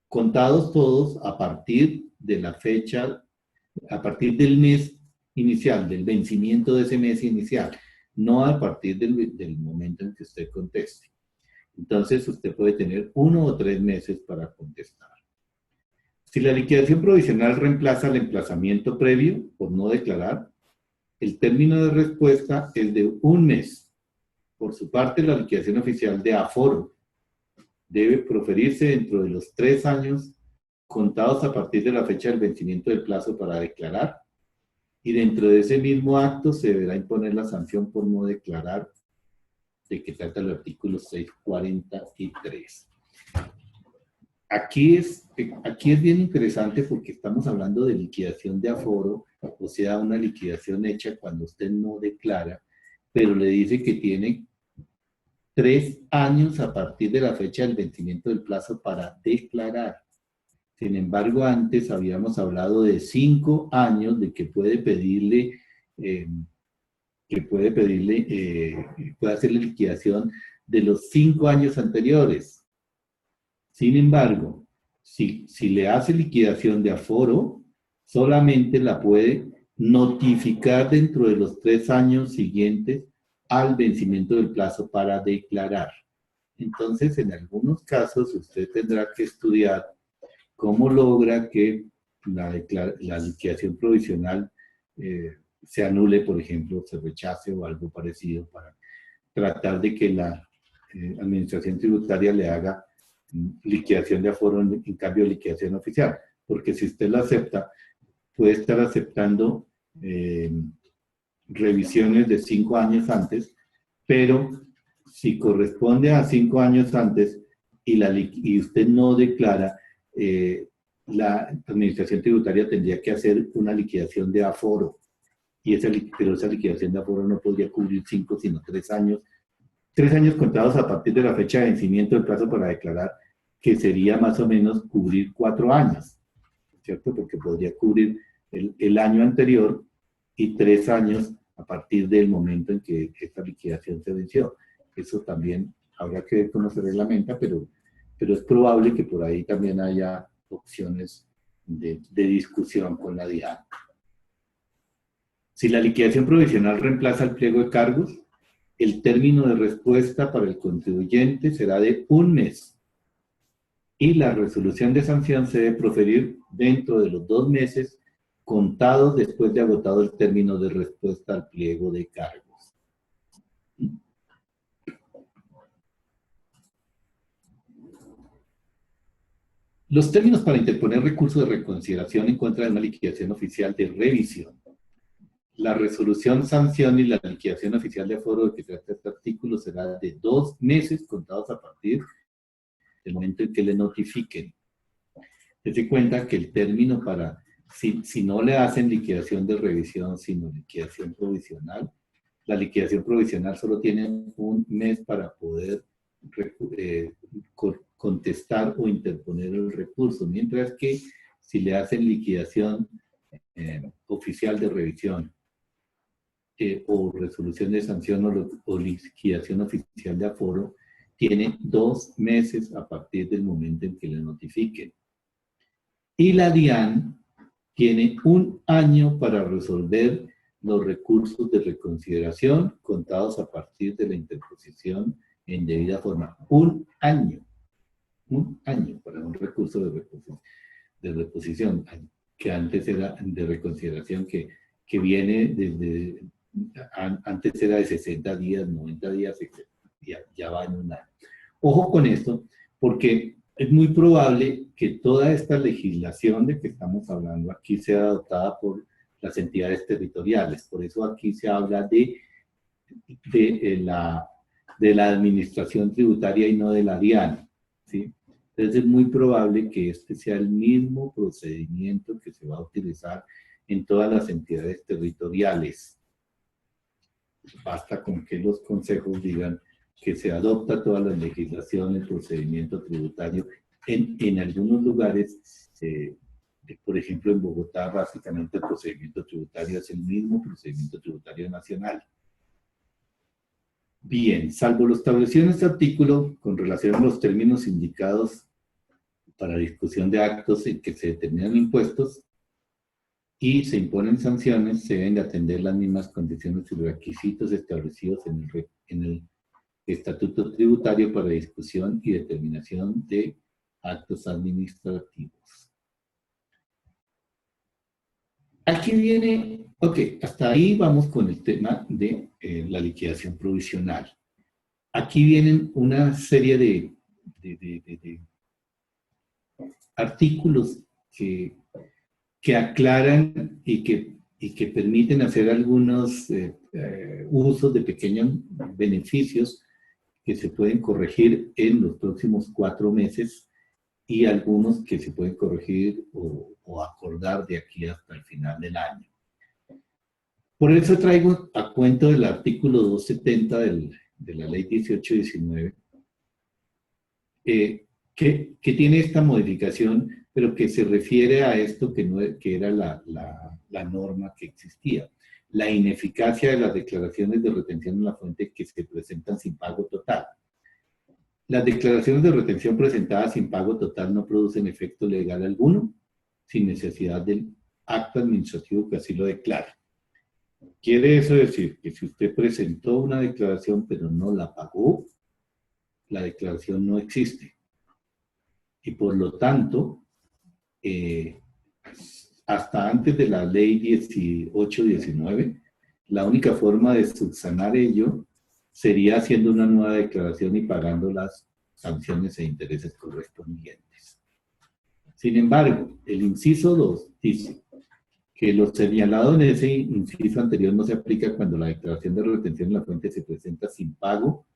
contados todos a partir de la fecha, a partir del mes inicial, del vencimiento de ese mes inicial, no a partir del momento en que usted conteste. Entonces, usted puede tener 1 o 3 meses para contestar. Si la liquidación provisional reemplaza el emplazamiento previo por no declarar, el término de respuesta es de 1 mes. Por su parte, la liquidación oficial de aforo debe proferirse dentro de los 3 años contados a partir de la fecha del vencimiento del plazo para declarar, y dentro de ese mismo acto se deberá imponer la sanción por no declarar, de que trata el artículo 643. Aquí es bien interesante porque estamos hablando de liquidación de aforo, o sea, una liquidación hecha cuando usted no declara, pero le dice que tiene 3 años a partir de la fecha del vencimiento del plazo para declarar. Sin embargo, antes habíamos hablado de 5 años de que puede pedirle, puede hacer la liquidación de los 5 años anteriores. Sin embargo, si le hace liquidación de aforo, solamente la puede notificar dentro de los 3 años siguientes al vencimiento del plazo para declarar. Entonces, en algunos casos, usted tendrá que estudiar cómo logra que la liquidación provisional se anule, por ejemplo, se rechace o algo parecido, para tratar de que la administración tributaria le haga liquidación de aforo en cambio de liquidación oficial. Porque si usted la acepta, puede estar aceptando revisiones de 5 años pero si corresponde a 5 años antes y usted no declara, la administración tributaria tendría que hacer una liquidación de aforo, pero esa liquidación de aforo no podría cubrir 5, sino 3 años. 3 años contados a partir de la fecha de vencimiento del plazo para declarar, que sería más o menos cubrir 4 años, ¿cierto? Porque podría cubrir el año anterior y 3 años a partir del momento en que esta liquidación se venció. Eso también habrá que ver cómo se reglamenta, pero es probable que por ahí también haya opciones de discusión con la DIAN. Si la liquidación provisional reemplaza el pliego de cargos, el término de respuesta para el contribuyente será de 1 mes y la resolución de sanción se debe proferir dentro de los 2 meses contados después de agotado el término de respuesta al pliego de cargos. Los términos para interponer recurso de reconsideración en contra de una liquidación oficial de revisión. La resolución, sanción y la liquidación oficial de aforo de que trata este artículo será de 2 meses contados a partir del momento en que le notifiquen. Dese cuenta que el término para, si no le hacen liquidación de revisión, sino liquidación provisional, la liquidación provisional solo tiene 1 mes para poder contestar o interponer el recurso, mientras que si le hacen liquidación oficial de revisión o resolución de sanción o liquidación oficial de aforo, tiene 2 meses a partir del momento en que le notifiquen. Y la DIAN tiene 1 año para resolver los recursos de reconsideración contados a partir de la interposición en debida forma. 1 año. 1 año para un recurso de reposición, que antes era de reconsideración, que viene desde, antes era de 60 días, 90 días, etc. Ya va en 1 año. Ojo con esto, porque es muy probable que toda esta legislación de que estamos hablando aquí sea adoptada por las entidades territoriales. Por eso aquí se habla de la administración tributaria y no de la DIAN, ¿sí? Entonces es muy probable que este sea el mismo procedimiento que se va a utilizar en todas las entidades territoriales. Basta con que los consejos digan que se adopta toda la legislación, el procedimiento tributario. En algunos lugares, por ejemplo en Bogotá, básicamente el procedimiento tributario es el mismo procedimiento tributario nacional. Bien, salvo lo establecido en este artículo, con relación a los términos indicados para discusión de actos en que se determinan impuestos y se imponen sanciones, se deben de atender las mismas condiciones y requisitos establecidos en el Estatuto Tributario para discusión y determinación de actos administrativos. Aquí viene, ok, hasta ahí vamos con el tema de la liquidación provisional. Aquí vienen una serie de artículos que aclaran y que permiten hacer algunos usos de pequeños beneficios que se pueden corregir en los próximos 4 meses y algunos que se pueden corregir o acordar de aquí hasta el final del año. Por eso traigo a cuento del artículo 270 de la ley 1819, que tiene esta modificación, pero que se refiere a esto que, no, que era la norma que existía. La ineficacia de las declaraciones de retención en la fuente que se presentan sin pago total. Las declaraciones de retención presentadas sin pago total no producen efecto legal alguno, sin necesidad del acto administrativo que así lo declare. Quiere eso decir que si usted presentó una declaración pero no la pagó, la declaración no existe. Y por lo tanto, hasta antes de la ley 1819, la única forma de subsanar ello sería haciendo una nueva declaración y pagando las sanciones e intereses correspondientes. Sin embargo, el inciso 2 dice que lo señalado en ese inciso anterior no se aplica cuando la declaración de retención en la fuente se presenta sin pago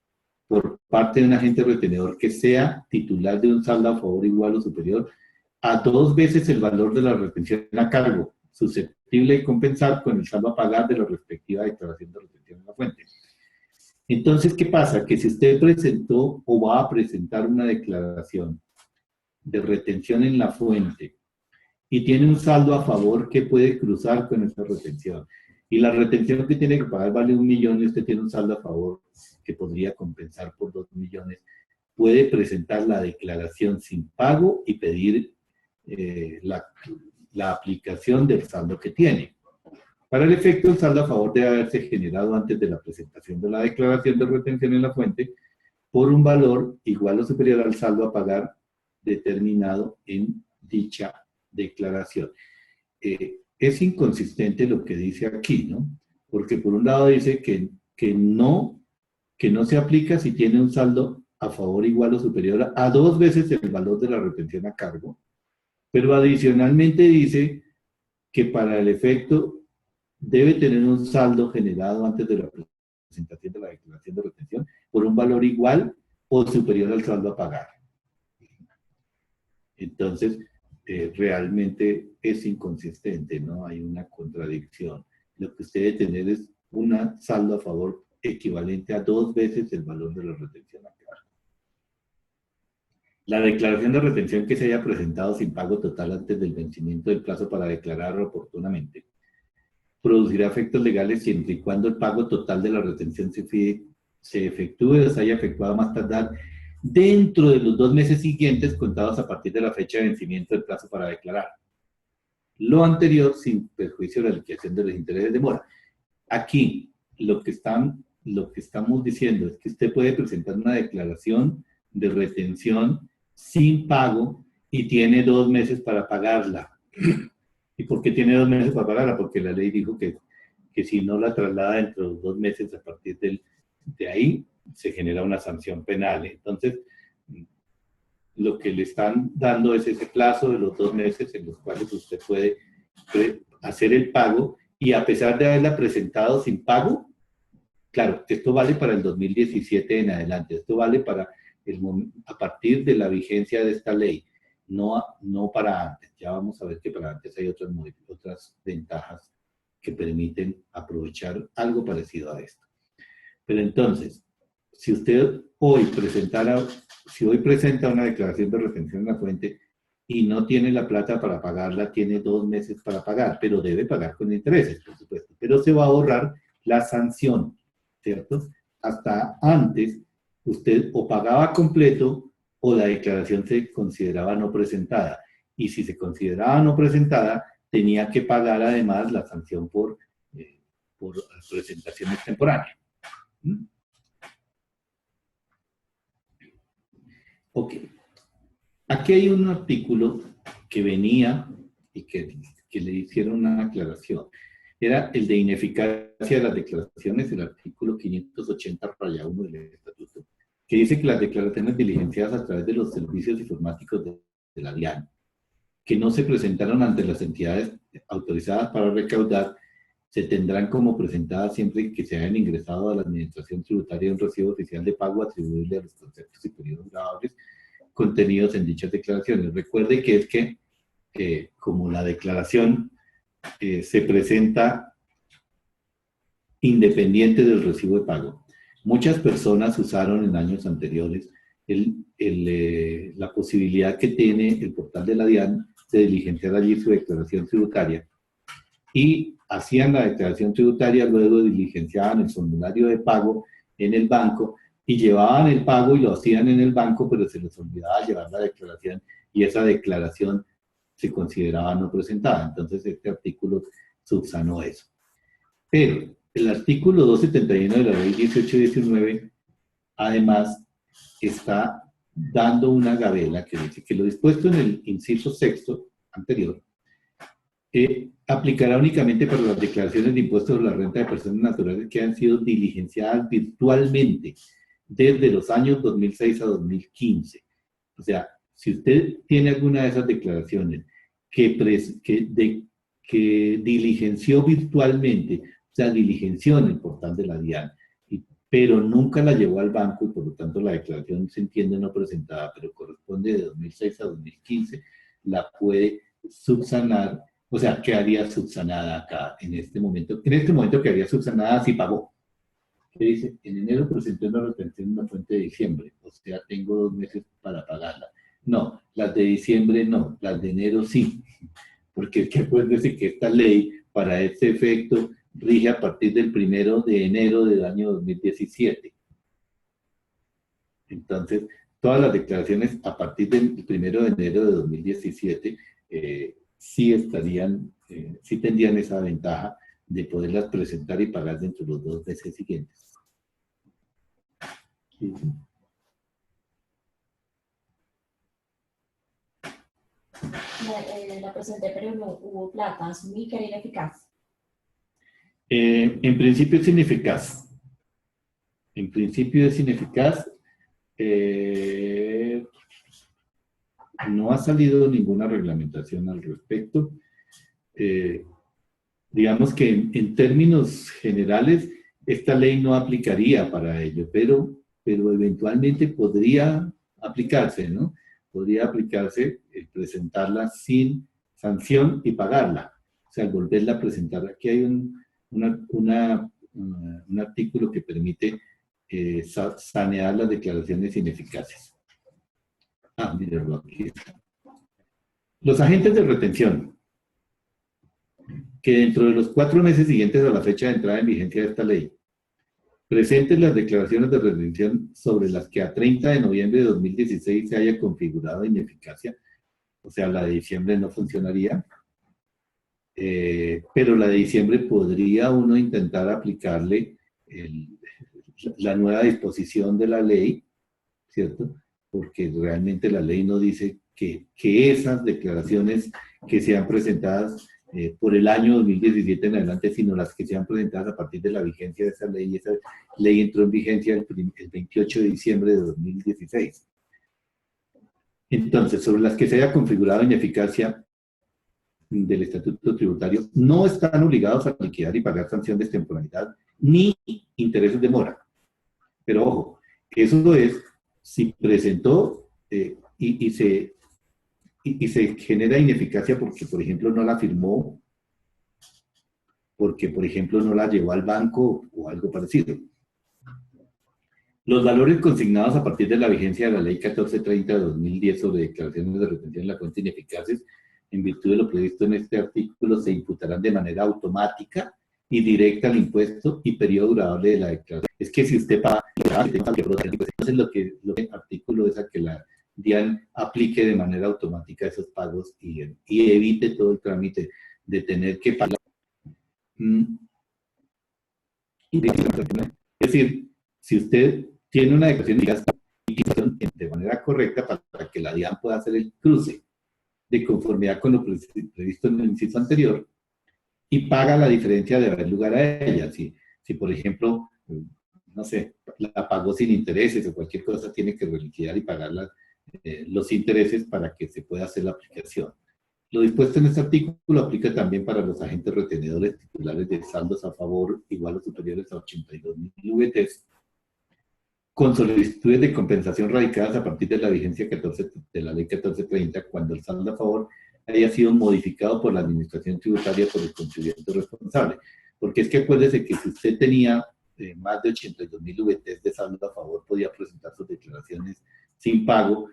por parte de un agente retenedor que sea titular de un saldo a favor igual o superior a 2 veces el valor de la retención a cargo, susceptible de compensar con el saldo a pagar de la respectiva declaración de retención en la fuente. Entonces, ¿qué pasa? Que si usted presentó o va a presentar una declaración de retención en la fuente y tiene un saldo a favor que puede cruzar con esa retención, y la retención que tiene que pagar vale 1 millón y usted tiene un saldo a favor que podría compensar por 2 millones, puede presentar la declaración sin pago y pedir la aplicación del saldo que tiene. Para el efecto, el saldo a favor debe haberse generado antes de la presentación de la declaración de retención en la fuente por un valor igual o superior al saldo a pagar determinado en dicha declaración. Es inconsistente lo que dice aquí, ¿no? Porque por un lado dice que no se aplica si tiene un saldo a favor igual o superior a 2 veces el valor de la retención a cargo, pero adicionalmente dice que para el efecto debe tener un saldo generado antes de la presentación de la declaración de retención por un valor igual o superior al saldo a pagar. Entonces, realmente es inconsistente, ¿no? Hay una contradicción. Lo que usted debe tener es un saldo a favor equivalente a 2 veces el valor de la retención a cargo. La declaración de retención que se haya presentado sin pago total antes del vencimiento del plazo para declararlo oportunamente producirá efectos legales siempre y cuando el pago total de la retención se efectúe o se haya efectuado más tardar dentro de los 2 meses siguientes contados a partir de la fecha de vencimiento del plazo para declarar. Lo anterior sin perjuicio de la liquidación de los intereses de mora. Aquí lo que estamos diciendo es que usted puede presentar una declaración de retención sin pago y tiene 2 meses para pagarla. ¿Y por qué tiene 2 meses para pagarla? Porque la ley dijo que si no la traslada dentro de los 2 meses a partir de ahí, se genera una sanción penal. Entonces, lo que le están dando es ese plazo de los 2 meses en los cuales usted puede hacer el pago y a pesar de haberla presentado sin pago, claro, esto vale para el 2017 en adelante, esto vale para a partir de la vigencia de esta ley, no para antes. Ya vamos a ver que para antes hay otras ventajas que permiten aprovechar algo parecido a esto. Pero entonces, si usted hoy presenta una declaración de retención en la fuente y no tiene la plata para pagarla, tiene 2 meses para pagar, pero debe pagar con intereses, por supuesto. Pero se va a ahorrar la sanción, ¿cierto? Hasta antes, usted o pagaba completo o la declaración se consideraba no presentada. Y si se consideraba no presentada, tenía que pagar además la sanción por presentación extemporánea. ¿Mm? Ok. Aquí hay un artículo que venía y que que le hicieron una aclaración. Era el de ineficacia de las declaraciones, el artículo 580-1 del Estatuto, que dice que las declaraciones diligenciadas a través de los servicios informáticos de la DIAN, que no se presentaron ante las entidades autorizadas para recaudar, se tendrán como presentadas siempre que se hayan ingresado a la Administración Tributaria un recibo oficial de pago atribuible a los conceptos y periodos grabables contenidos en dichas declaraciones. Recuerde que es que, como la declaración se presenta independiente del recibo de pago, muchas personas usaron en años anteriores la posibilidad que tiene el portal de la DIAN de diligenciar allí su declaración tributaria y hacían la declaración tributaria, luego diligenciaban el formulario de pago en el banco y llevaban el pago y lo hacían en el banco, pero se les olvidaba llevar la declaración y esa declaración se consideraba no presentada. Entonces este artículo subsanó eso. Pero el artículo 271 de la ley 1819 además está dando una gabela que dice que lo dispuesto en el inciso sexto anterior aplicará únicamente para las declaraciones de impuestos sobre la renta de personas naturales que han sido diligenciadas virtualmente desde los años 2006 a 2015. O sea, si usted tiene alguna de esas declaraciones que diligenció virtualmente, o sea, diligenció en el portal de la DIAN, pero nunca la llevó al banco y por lo tanto la declaración se entiende no presentada, pero corresponde de 2006 a 2015, la puede subsanar, o sea, quedaría subsanada acá en este momento. En este momento quedaría subsanada si pagó. ¿Qué dice? En enero presenté una retención en una fuente de diciembre, o sea, tengo 2 meses para pagarla. No, las de diciembre no, las de enero sí, porque es que puede decir que esta ley para este efecto rige a partir del 1 de enero del año 2017. Entonces, todas las declaraciones a partir del 1 de enero de 2017 sí sí tendrían esa ventaja de poderlas presentar y pagar dentro de los 2 meses siguientes. Sí. La presenté, pero no hubo plata, asumí que era ineficaz. En principio es ineficaz. En principio es ineficaz. No ha salido ninguna reglamentación al respecto. Digamos que en términos generales esta ley no aplicaría para ello, pero eventualmente podría aplicarse, ¿no? Podría aplicarse presentarla sin sanción y pagarla, o sea, volverla a presentar. Aquí hay un artículo que permite sanear las declaraciones ineficaces. Mírenlo aquí. Los agentes de retención, que dentro de los 4 meses siguientes a la fecha de entrada en vigencia de esta ley, presenten las declaraciones de retención sobre las que a 30 de noviembre de 2016 se haya configurado ineficacia, o sea, la de diciembre no funcionaría, pero la de diciembre podría uno intentar aplicarle la nueva disposición de la ley, ¿cierto? Porque realmente la ley no dice que esas declaraciones que sean presentadas por el año 2017 en adelante, sino las que sean presentadas a partir de la vigencia de esa ley. Esa ley entró en vigencia el 28 de diciembre de 2016. Entonces, sobre las que se haya configurado ineficacia del Estatuto Tributario, no están obligados a liquidar y pagar sanción de extemporaneidad ni intereses de mora. Pero ojo, eso es si presentó y se genera ineficacia porque, por ejemplo, no la firmó, porque, por ejemplo, no la llevó al banco o algo parecido. Los valores consignados a partir de la vigencia de la Ley 1430 de 2010 sobre declaraciones de retención en la cuenta ineficaces, en virtud de lo previsto en este artículo, se imputarán de manera automática y directa al impuesto y periodo durable de la declaración. Es que si usted paga, entonces lo que el artículo es a que la DIAN aplique de manera automática esos pagos y evite todo el trámite de tener que pagar. Es decir, si usted tiene una declaración de manera correcta para que la DIAN pueda hacer el cruce de conformidad con lo previsto en el inciso anterior y paga la diferencia de haber lugar a ella. Si por ejemplo, no sé, la pagó sin intereses o cualquier cosa, tiene que reliquidar y pagar los intereses para que se pueda hacer la aplicación. Lo dispuesto en este artículo aplica también para los agentes retenedores titulares de saldos a favor igual o superiores a 82.000 VTs, con solicitudes de compensación radicadas a partir de la vigencia 14 de la ley 1430, cuando el saldo a favor haya sido modificado por la administración tributaria por el contribuyente responsable. Porque es que acuérdese que si usted tenía más de 82.000 VTs de saldo a favor, podía presentar sus declaraciones sin pago,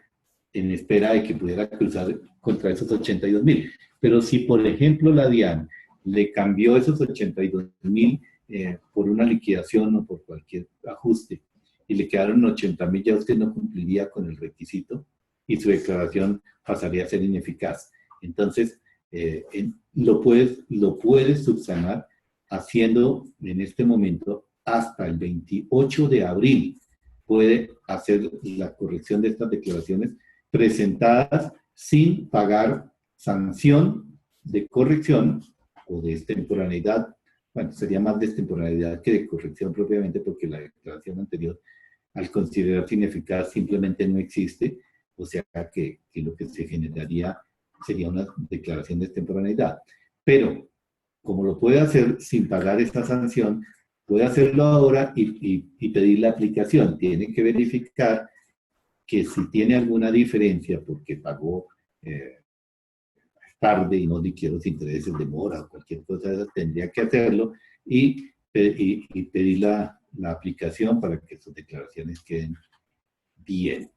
en espera de que pudiera cruzar contra esos 82.000. Pero si, por ejemplo, la DIAN le cambió esos 82.000 por una liquidación o por cualquier ajuste, y le quedaron 80.000, ya usted no cumpliría con el requisito y su declaración pasaría a ser ineficaz. Entonces, lo puedes subsanar haciendo en este momento hasta el 28 de abril. Puede hacer la corrección de estas declaraciones presentadas sin pagar sanción de corrección o de extemporaneidad. Bueno, sería más de extemporaneidad que de corrección propiamente, porque la declaración anterior, al considerarse ineficaz, simplemente no existe, o sea que lo que se generaría sería una declaración de extemporaneidad. Pero, como lo puede hacer sin pagar esta sanción, puede hacerlo ahora y pedir la aplicación. Tiene que verificar que si tiene alguna diferencia porque pagó tarde y no liquidó los intereses de mora o cualquier cosa de esa, tendría que hacerlo y pedir la aplicación para que sus declaraciones queden bien.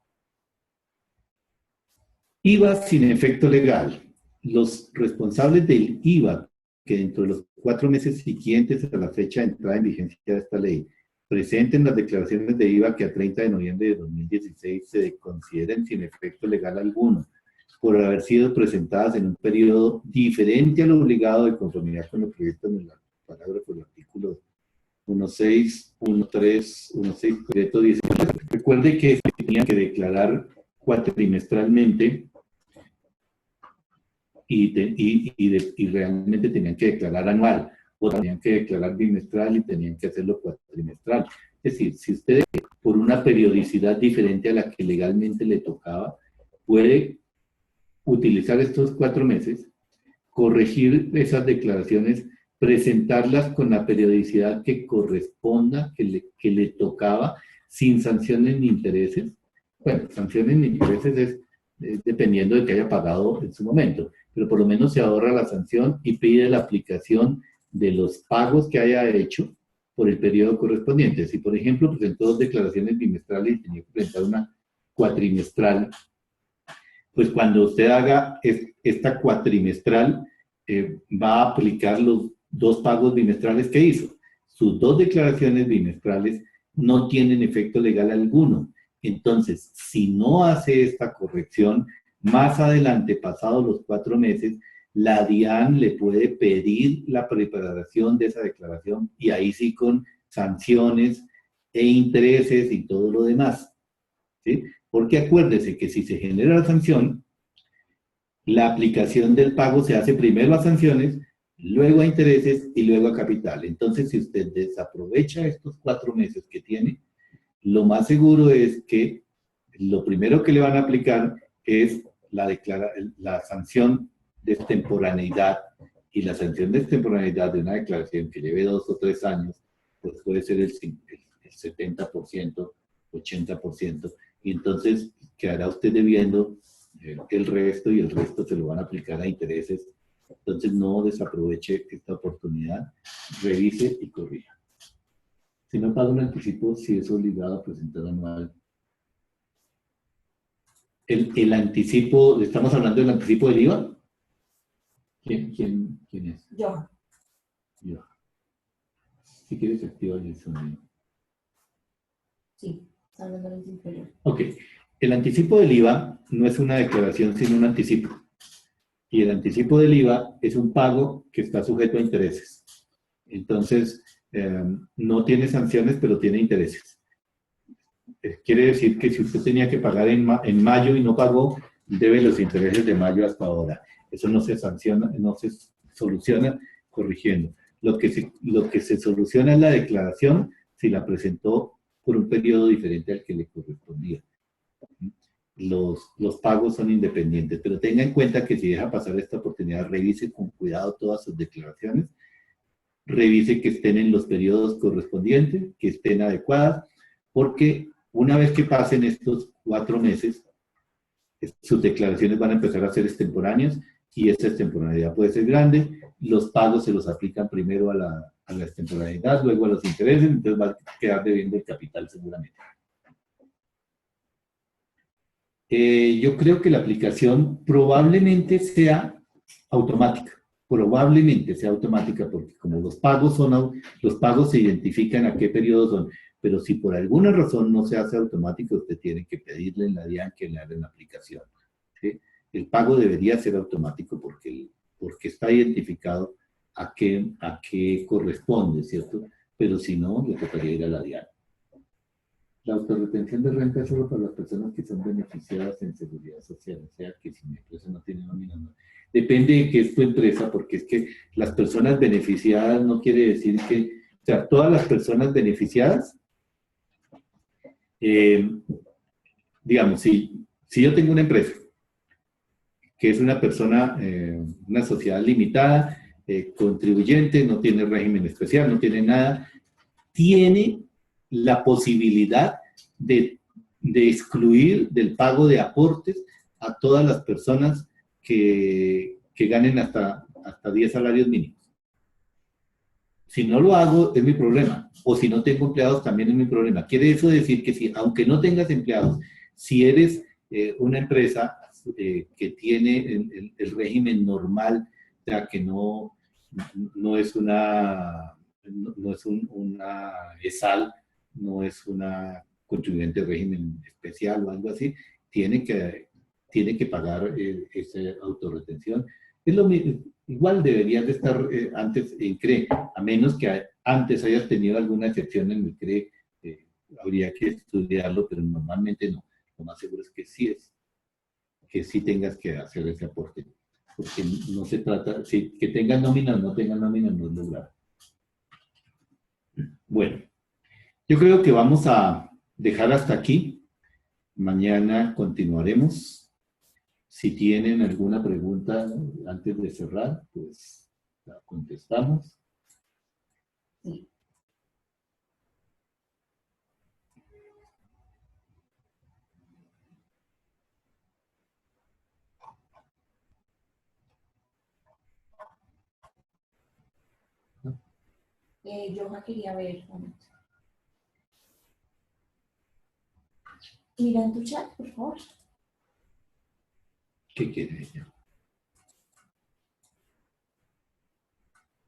IVA sin efecto legal. Los responsables del IVA que dentro de los 4 meses siguientes a la fecha de entrada en vigencia de esta ley presenten las declaraciones de IVA que a 30 de noviembre de 2016 se consideren sin efecto legal alguno, por haber sido presentadas en un periodo diferente al obligado de conformidad con lo previsto en el parágrafo del artículo 16, 13, 16, decreto 19. Recuerde que tenían que declarar cuatrimestralmente y realmente tenían que declarar anual, o tenían que declarar bimestral y tenían que hacerlo cuatrimestral. Es decir, si usted por una periodicidad diferente a la que legalmente le tocaba, puede utilizar estos 4 meses, corregir esas declaraciones, presentarlas con la periodicidad que corresponda, que le tocaba, sin sanciones ni intereses. Bueno, sanciones ni intereses es dependiendo de que haya pagado en su momento, pero por lo menos se ahorra la sanción y pide la aplicación de los pagos que haya hecho por el periodo correspondiente. Si, por ejemplo, presentó 2 declaraciones bimestrales y tenía que presentar una cuatrimestral, pues cuando usted haga esta cuatrimestral, va a aplicar los 2 pagos bimestrales que hizo. Sus 2 declaraciones bimestrales no tienen efecto legal alguno. Entonces, si no hace esta corrección, más adelante, pasados los 4 meses, la DIAN le puede pedir la preparación de esa declaración y ahí sí con sanciones e intereses y todo lo demás, ¿sí? Porque acuérdese que si se genera la sanción, la aplicación del pago se hace primero a sanciones, luego a intereses y luego a capital. Entonces, si usted desaprovecha estos 4 meses que tiene, lo más seguro es que lo primero que le van a aplicar es la sanción de extemporaneidad, y la sanción de extemporaneidad de una declaración que lleve 2 o 3 años, pues puede ser el 70%, 80%, y entonces quedará usted debiendo el resto, y el resto se lo van a aplicar a intereses. Entonces no desaproveche esta oportunidad, revise y corrija. Si no paga un anticipo, sí es obligado a presentar anual. El anticipo, ¿estamos hablando del anticipo del IVA? ¿Quién es? Yo. Yo. Si quieres activar el sonido. Sí, está hablando del inferior. Ok. El anticipo del IVA no es una declaración, sino un anticipo. Y el anticipo del IVA es un pago que está sujeto a intereses. Entonces, no tiene sanciones, pero tiene intereses. Quiere decir que si usted tenía que pagar en mayo y no pagó, debe los intereses de mayo hasta ahora. Eso no se sanciona, no se soluciona corrigiendo. Lo que se soluciona es la declaración si la presentó por un periodo diferente al que le correspondía. Los pagos son independientes, pero tenga en cuenta que si deja pasar esta oportunidad, revise con cuidado todas sus declaraciones, revise que estén en los periodos correspondientes, que estén adecuadas, porque una vez que pasen estos 4 meses, sus declaraciones van a empezar a ser extemporáneas y esta extemporaneidad puede ser grande. Los pagos se los aplican primero a la extemporaneidad, luego a los intereses, entonces va a quedar debiendo el capital seguramente. Yo creo que la aplicación probablemente sea automática. Probablemente sea automática porque como los pagos se identifican a qué periodo son, pero si por alguna razón no se hace automático, usted tiene que pedirle en la DIAN que le hagan la aplicación. ¿Sí? El pago debería ser automático porque está identificado a qué corresponde, ¿cierto? Pero si no, le tocaría ir a la DIAN. La autorretención de renta es solo para las personas que son beneficiadas en seguridad social, o sea que si mi empresa no tiene nómina, no. Depende de qué es tu empresa, porque es que las personas beneficiadas no quiere decir que, o sea, todas las personas beneficiadas, digamos, si yo tengo una empresa, que es una persona, una sociedad limitada, contribuyente, no tiene régimen especial, no tiene nada, tiene la posibilidad de excluir del pago de aportes a todas las personas que ganen hasta 10 salarios mínimos. Si no lo hago, es mi problema. O si no tengo empleados, también es mi problema. Quiere eso decir que si, aunque no tengas empleados, si eres una empresa que tiene el régimen normal, o sea, que no es una ESAL, no es una contribuyente de régimen especial o algo así, tiene que pagar esa autorretención. Es lo mismo, igual deberías de estar antes en CRE, a menos que antes hayas tenido alguna excepción en el CRE, habría que estudiarlo, pero normalmente no. Lo más seguro es que sí tengas que hacer ese aporte, porque no se trata, que tengas nómina o no tengas nómina no es lograr. Bueno, yo creo que vamos a dejar hasta aquí. Mañana continuaremos. Si tienen alguna pregunta antes de cerrar, pues la contestamos. Sí. Johan quería ver. Mira en tu chat, por favor. ¿Qué quiere ella?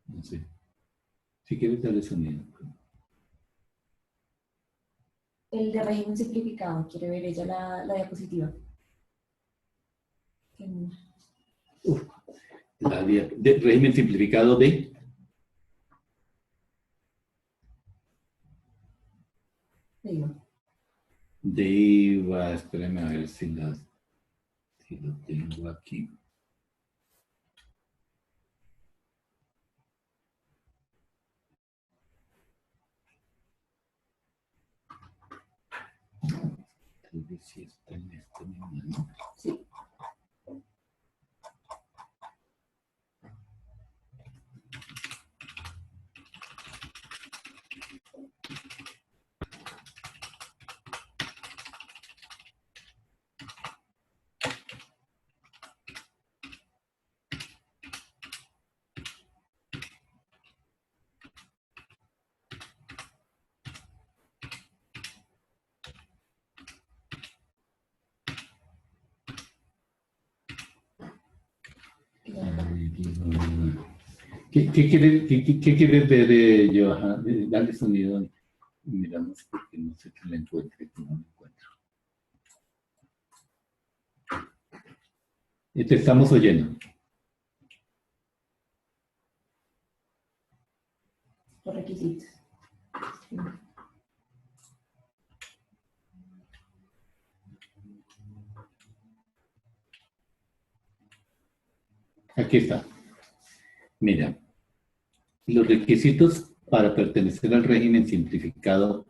No sé. Si quieres darle sonido. El de régimen simplificado, quiere ver ella la diapositiva. De régimen simplificado de... De IVA, espérame a ver si lo tengo aquí. Tal vez sí está en este mismo, ¿no? Sí. ¿Qué quieres ver, Johan? Dale sonido. Miramos porque no sé qué la encuentre, que no la encuentro. Te estamos oyendo. Los requisitos. Aquí está. Mira, los requisitos para pertenecer al régimen simplificado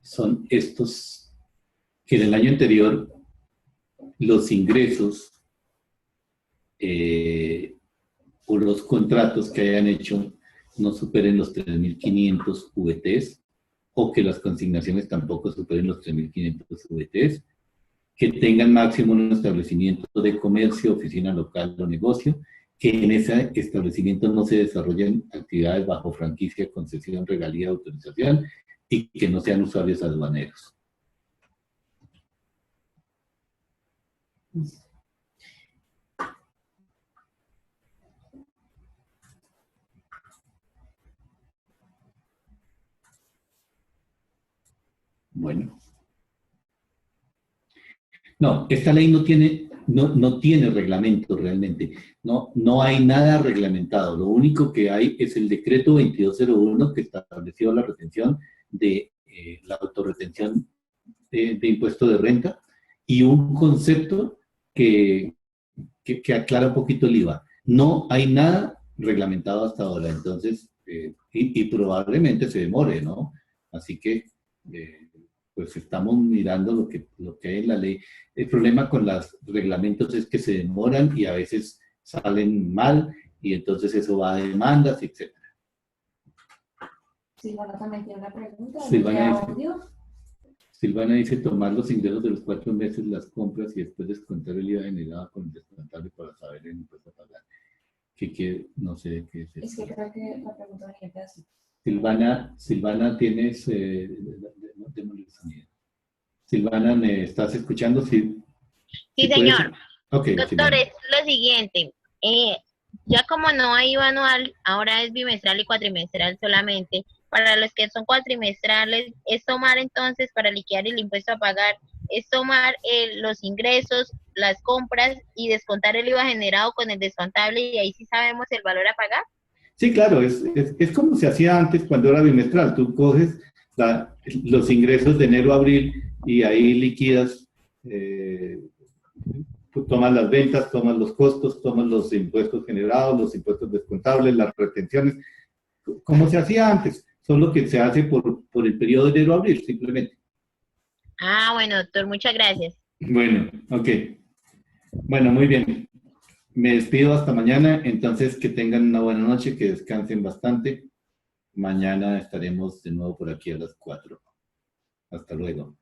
son estos, que en el año anterior los ingresos o los contratos que hayan hecho no superen los 3.500 VTs, o que las consignaciones tampoco superen los 3.500 VTs, que tengan máximo un establecimiento de comercio, oficina local o negocio, que en ese establecimiento no se desarrollen actividades bajo franquicia, concesión, regalía, autorización, y que no sean usuarios aduaneros. Bueno. No, esta ley no tiene reglamento realmente. No hay nada reglamentado. Lo único que hay es el decreto 2201 que estableció la retención de la autorretención de impuesto de renta, y un concepto que aclara un poquito el IVA. No hay nada reglamentado hasta ahora, entonces, y probablemente se demore, ¿no? Así que, pues estamos mirando lo que hay en la ley. El problema con los reglamentos es que se demoran y a veces salen mal, y entonces eso va a demandas, etc. Silvana también tiene una pregunta. Silvana dice tomar los ingresos de los 4 meses, las compras, y después descontar el IVA generado con el descontable para saber el impuesto a pagar. No sé qué es eso. Es que creo que la pregunta venía así. Silvana, tienes... Silvana, ¿me estás escuchando? Sí, señor. Okay, doctor, Silvana. es lo siguiente. Ya como no hay IVA anual, ahora es bimestral y cuatrimestral solamente. Para los que son cuatrimestrales, es tomar entonces, para liquidar el impuesto a pagar, es tomar los ingresos, las compras y descontar el IVA generado con el descontable, y ahí sí sabemos el valor a pagar. Sí, claro, es como se hacía antes cuando era bimestral. Tú coges los ingresos de enero a abril y ahí liquidas, tomas las ventas, tomas los costos, tomas los impuestos generados, los impuestos descontables, las retenciones, como se hacía antes, solo que se hace por el periodo de enero a abril, simplemente. Ah, bueno, doctor, muchas gracias. Bueno, ok. Bueno, muy bien. Me despido hasta mañana, entonces que tengan una buena noche, que descansen bastante. Mañana estaremos de nuevo por aquí a las 4. Hasta luego.